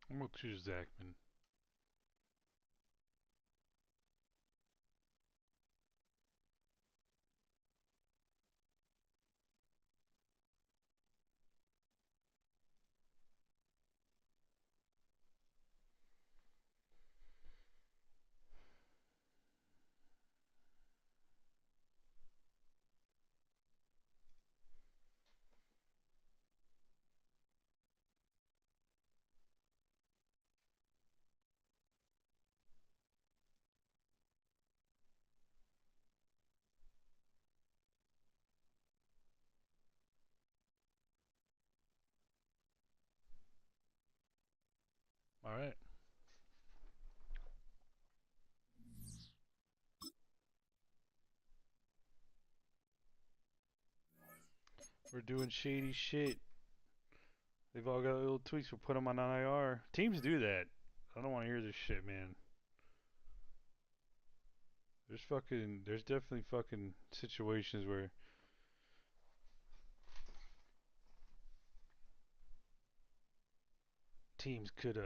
Speaker 1: I'm going to choose Zachman. All right. We're doing shady shit. They've all got little tweaks. We'll put them on IR. Teams do that. I don't want to hear this shit, man. There's definitely fucking situations where teams could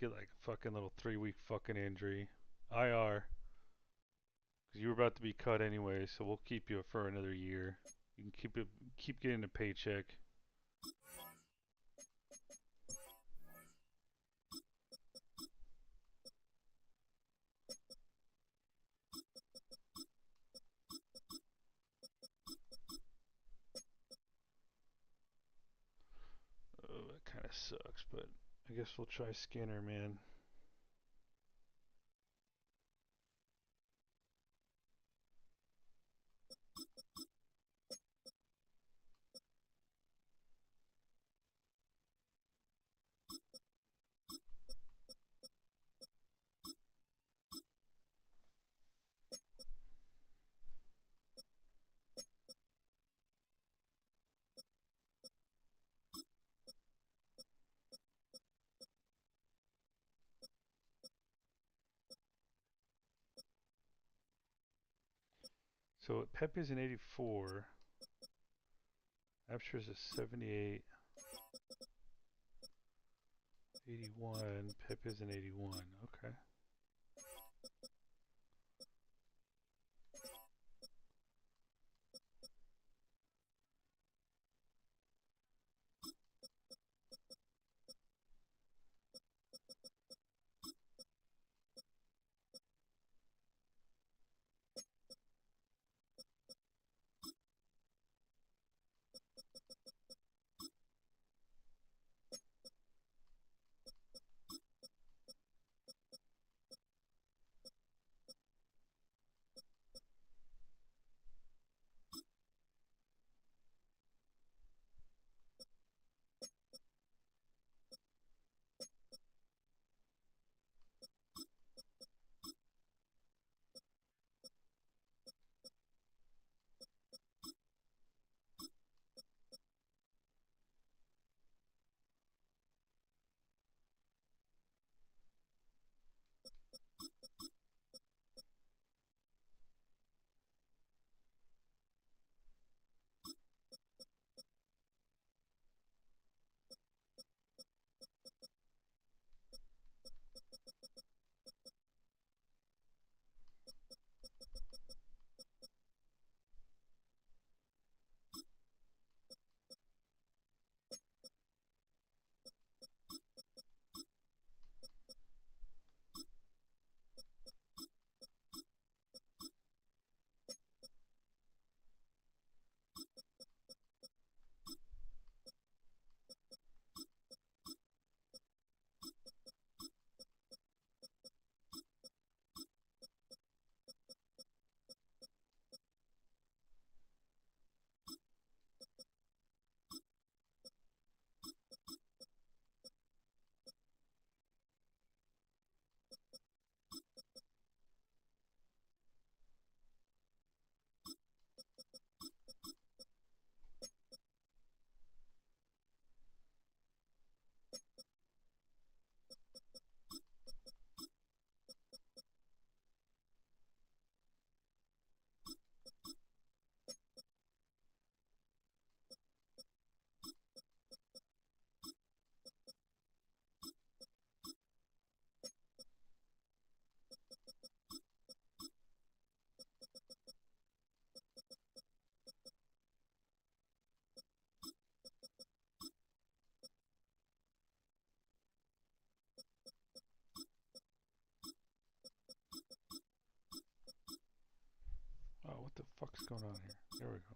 Speaker 1: get like a fucking little 3-week fucking injury. IR. Because you were about to be cut anyway, so we'll keep you for another year. You can keep getting a paycheck. Oh, that kind of sucks, but I guess we'll try Skinner, man. So Pepe's an 84. Absher's a 78. 81. Pepe's an 81. Okay. fuck's going on here? There we go.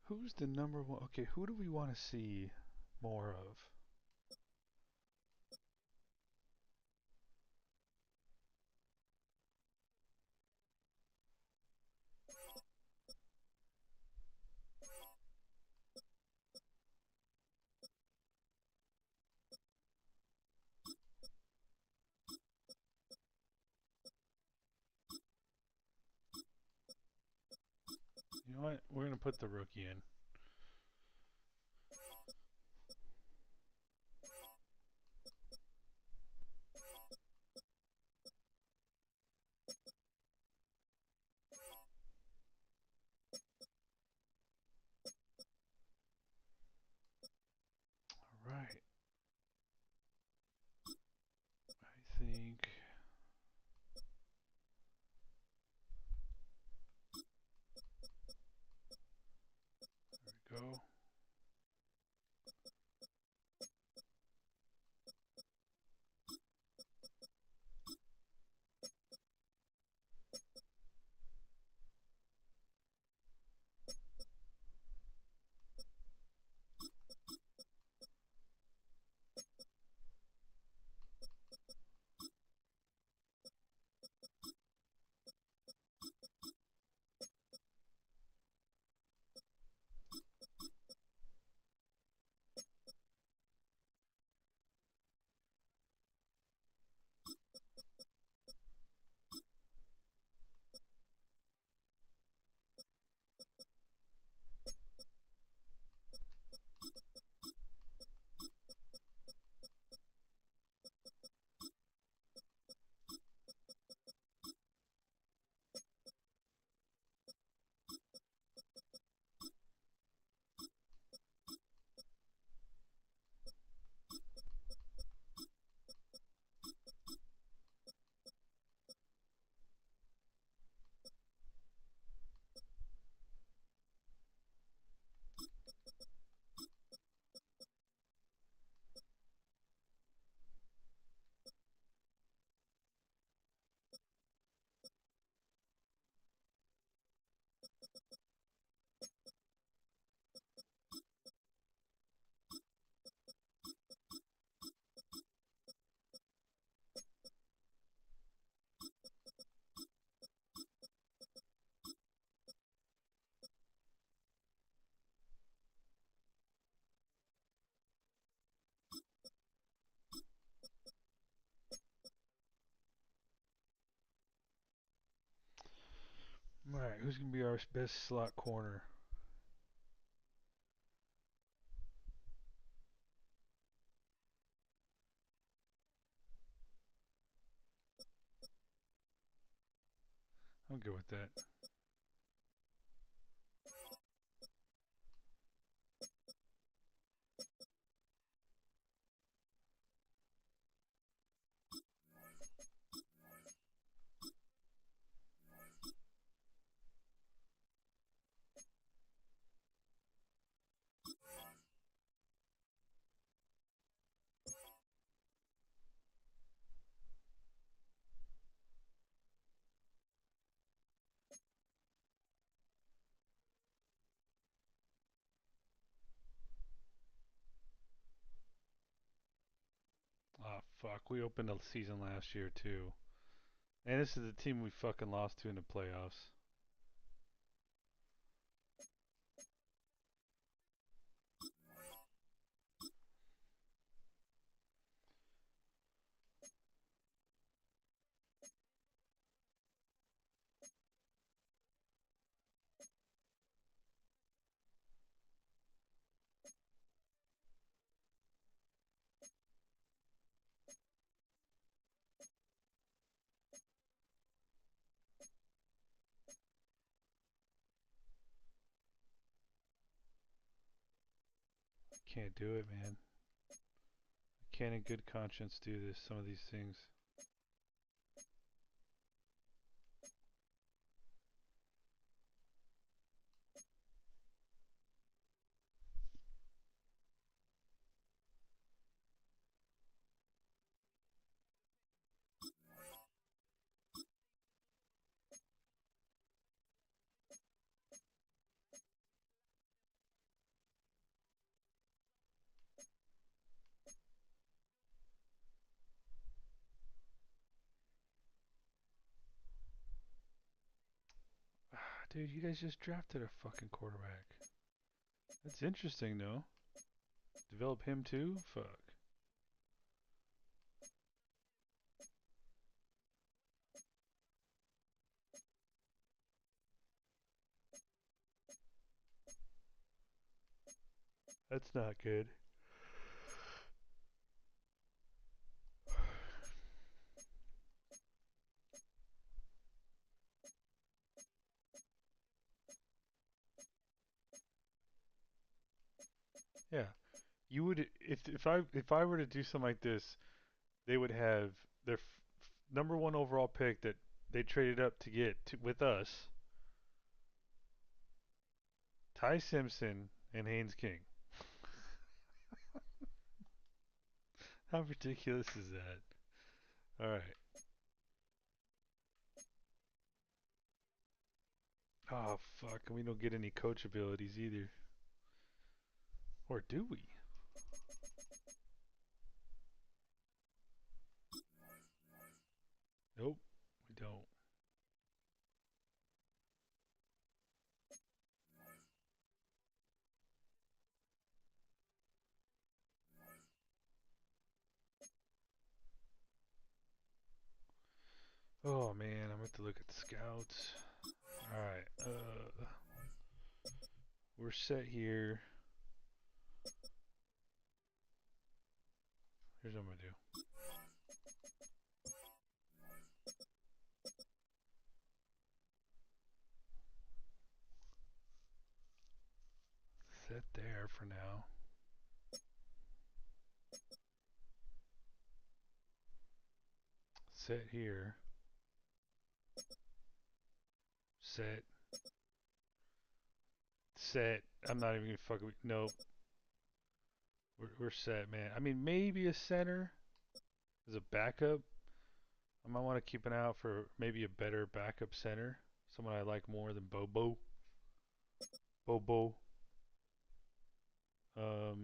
Speaker 1: Who's the number one? Okay, who do we want to see more of? You know what? We're going to put the rookie in. All right. I think... There we go. All right, who's going to be our best slot corner? I'm good with that. Oh, fuck. We opened the season last year, too. And this is the team we fucking lost to in the playoffs. can't do it, man. I can't in good conscience do this, some of these things. Dude, you guys just drafted a fucking quarterback. That's interesting, though. Develop him too? Fuck. That's not good. Yeah. You would if I were to do something like this, they would have their number one overall pick that they traded up to get with us, Ty Simpson and Haynes King. How ridiculous is that? All right. Oh fuck, and we don't get any coach abilities either. Or do we? Nope, we don't. Oh man, I'm going to look at the scouts. Alright, we're set here. Here's what I'm going to do. Set there for now. Set here. Set. Set. I'm not even gonna fucking. Nope. We're set, man. I mean, maybe a center as a backup. I might want to keep an eye out for maybe a better backup center. Someone I like more than Bobo. Bobo. I've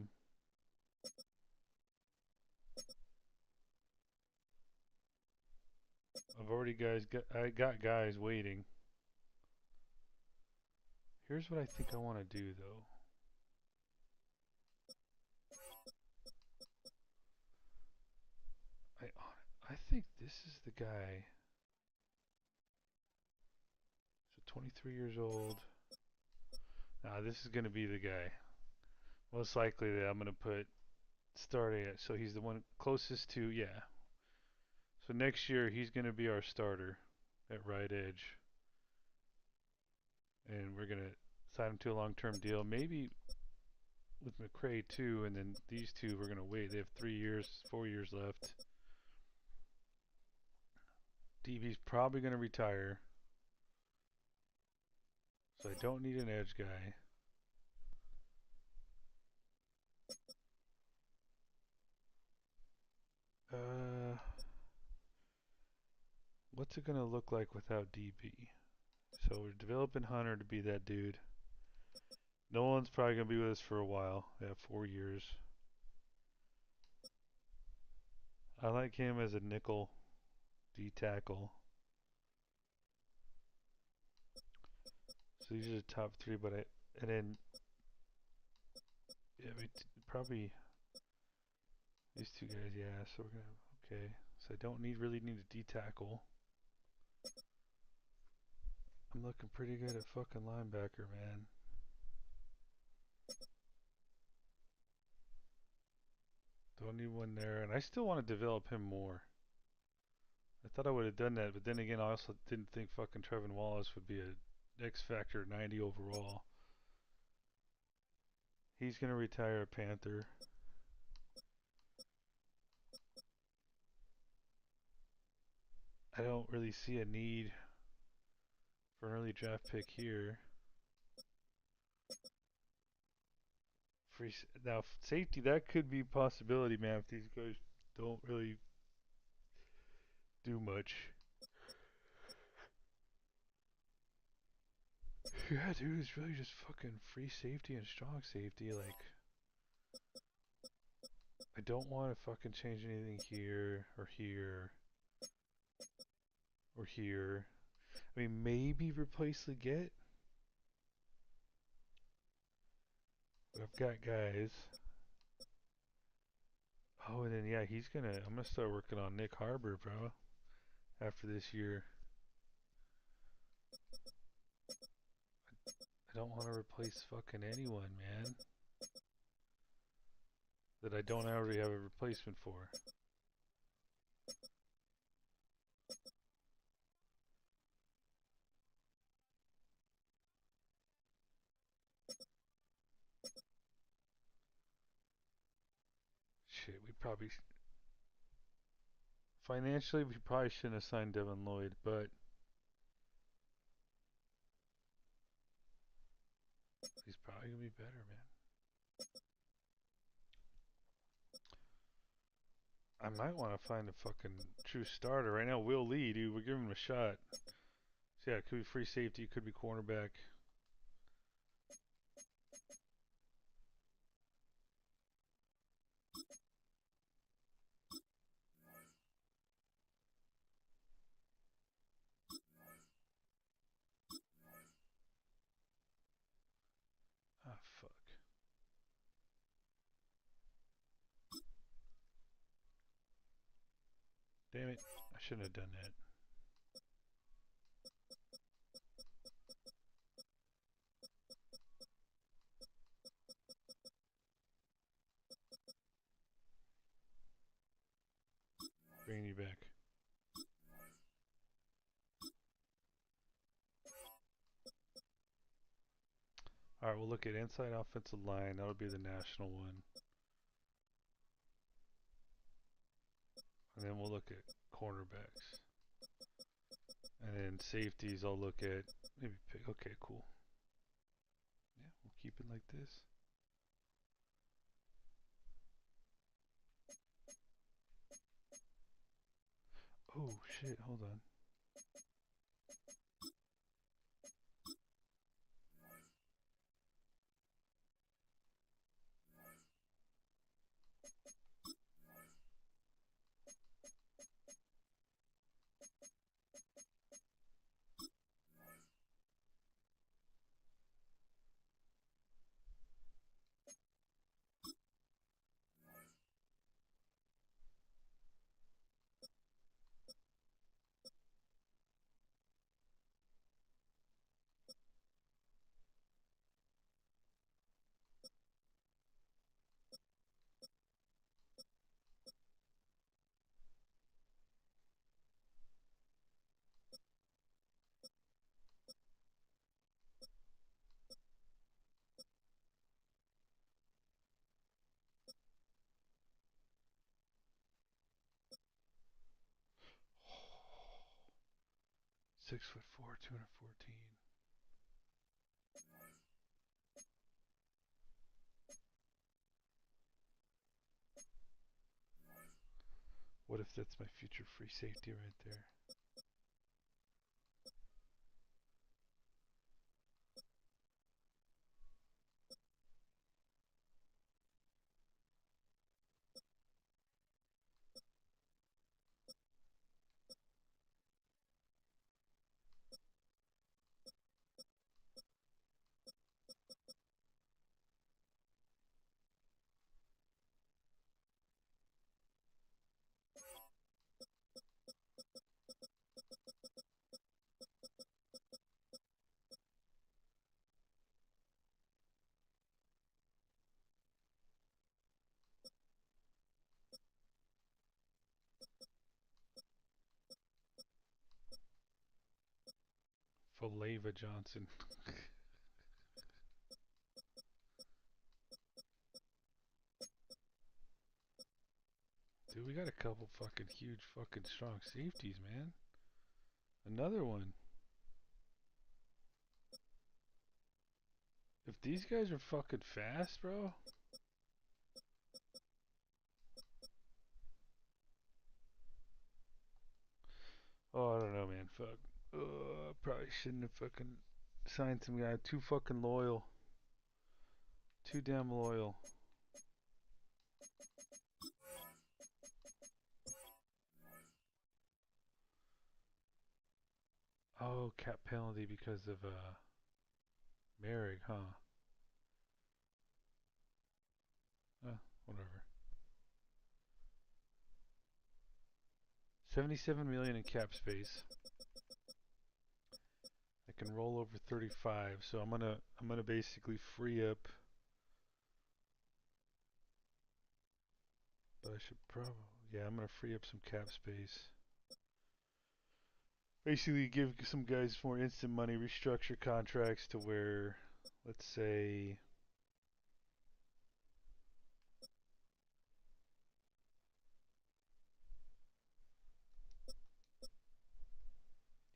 Speaker 1: already I got guys waiting. Here's what I think I want to do though. I think this is the guy. So 23 years old. Nah, this is going to be the guy. Most likely that I'm going to put starting at. So he's the one closest to, yeah. So next year he's going to be our starter at right edge. And we're going to sign him to a long-term deal. Maybe with McCray too. And then these two we're going to wait. They have 3 years, 4 years left. DB's probably going to retire. So I don't need an edge guy. What's it gonna look like without DB? So we're developing Hunter to be that dude. Nolan's probably gonna be with us for a while. Yeah, 4 years. I like him as a nickel D tackle. So these are the top three, but and then yeah, probably these two guys. Yeah, so we're gonna okay. So I don't really need a D tackle. I'm looking pretty good at fucking linebacker, man. Don't need one there, and I still want to develop him more. I thought I would have done that, but then again, I also didn't think fucking Trevin Wallace would be a X Factor 90 overall. He's going to retire a Panther. I don't really see a need for an early draft pick here. Now, safety, that could be a possibility, man, if these guys don't really do much. Yeah, dude, it's really just fucking free safety and strong safety. Like, I don't want to fucking change anything here or here or here. I mean, maybe replace Leggett. But I've got guys. Oh, and then, yeah, I'm gonna start working on Nick Harbor, bro, after this year. I don't want to replace fucking anyone, man, that I don't already have a replacement for. Shit, financially, we probably shouldn't have signed Devin Lloyd, but he's probably gonna be better, man. I might want to find a fucking true starter. Right now, Will Lee, dude, we're giving him a shot. So yeah, it could be free safety, it could be cornerback. Ah, fuck. Damn it, I shouldn't have done that. Bringing you back. Alright, we'll look at inside offensive line. That'll be the national one. And then we'll look at cornerbacks. And then safeties, I'll look at maybe pick. Okay, cool. Yeah, we'll keep it like this. Oh shit, hold on. Oh, 6'4", 214. What if that's my future free safety right there? Faleva Johnson. dude. We got a couple fucking huge fucking strong safeties, man. Another one. If these guys are fucking fast, bro. Oh, I don't know, man. Fuck. Probably shouldn't have fucking signed some guy. Too fucking loyal. Too damn loyal. Oh, cap penalty because of Merrick, huh? Whatever. 77 million in cap space. I can roll over 35, so I'm gonna basically free up. But I should probably, yeah, I'm gonna free up some cap space. Basically, give some guys more instant money, restructure contracts to where, let's say,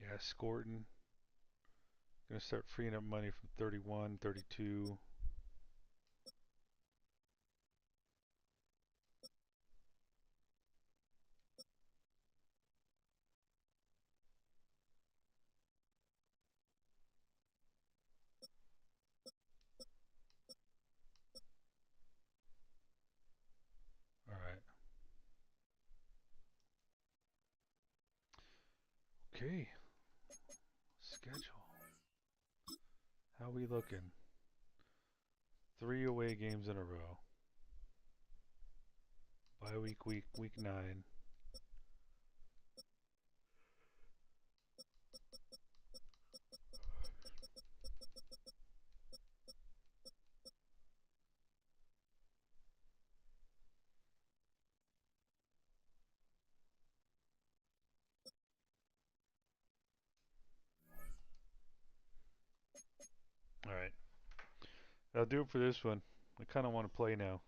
Speaker 1: yeah, Scorton. Gonna start freeing up money from 31, 32. All right. Okay. Schedule. How we looking? 3 away games in a row. Bye week 9. All right. That'll do it for this one. I kind of want to play now.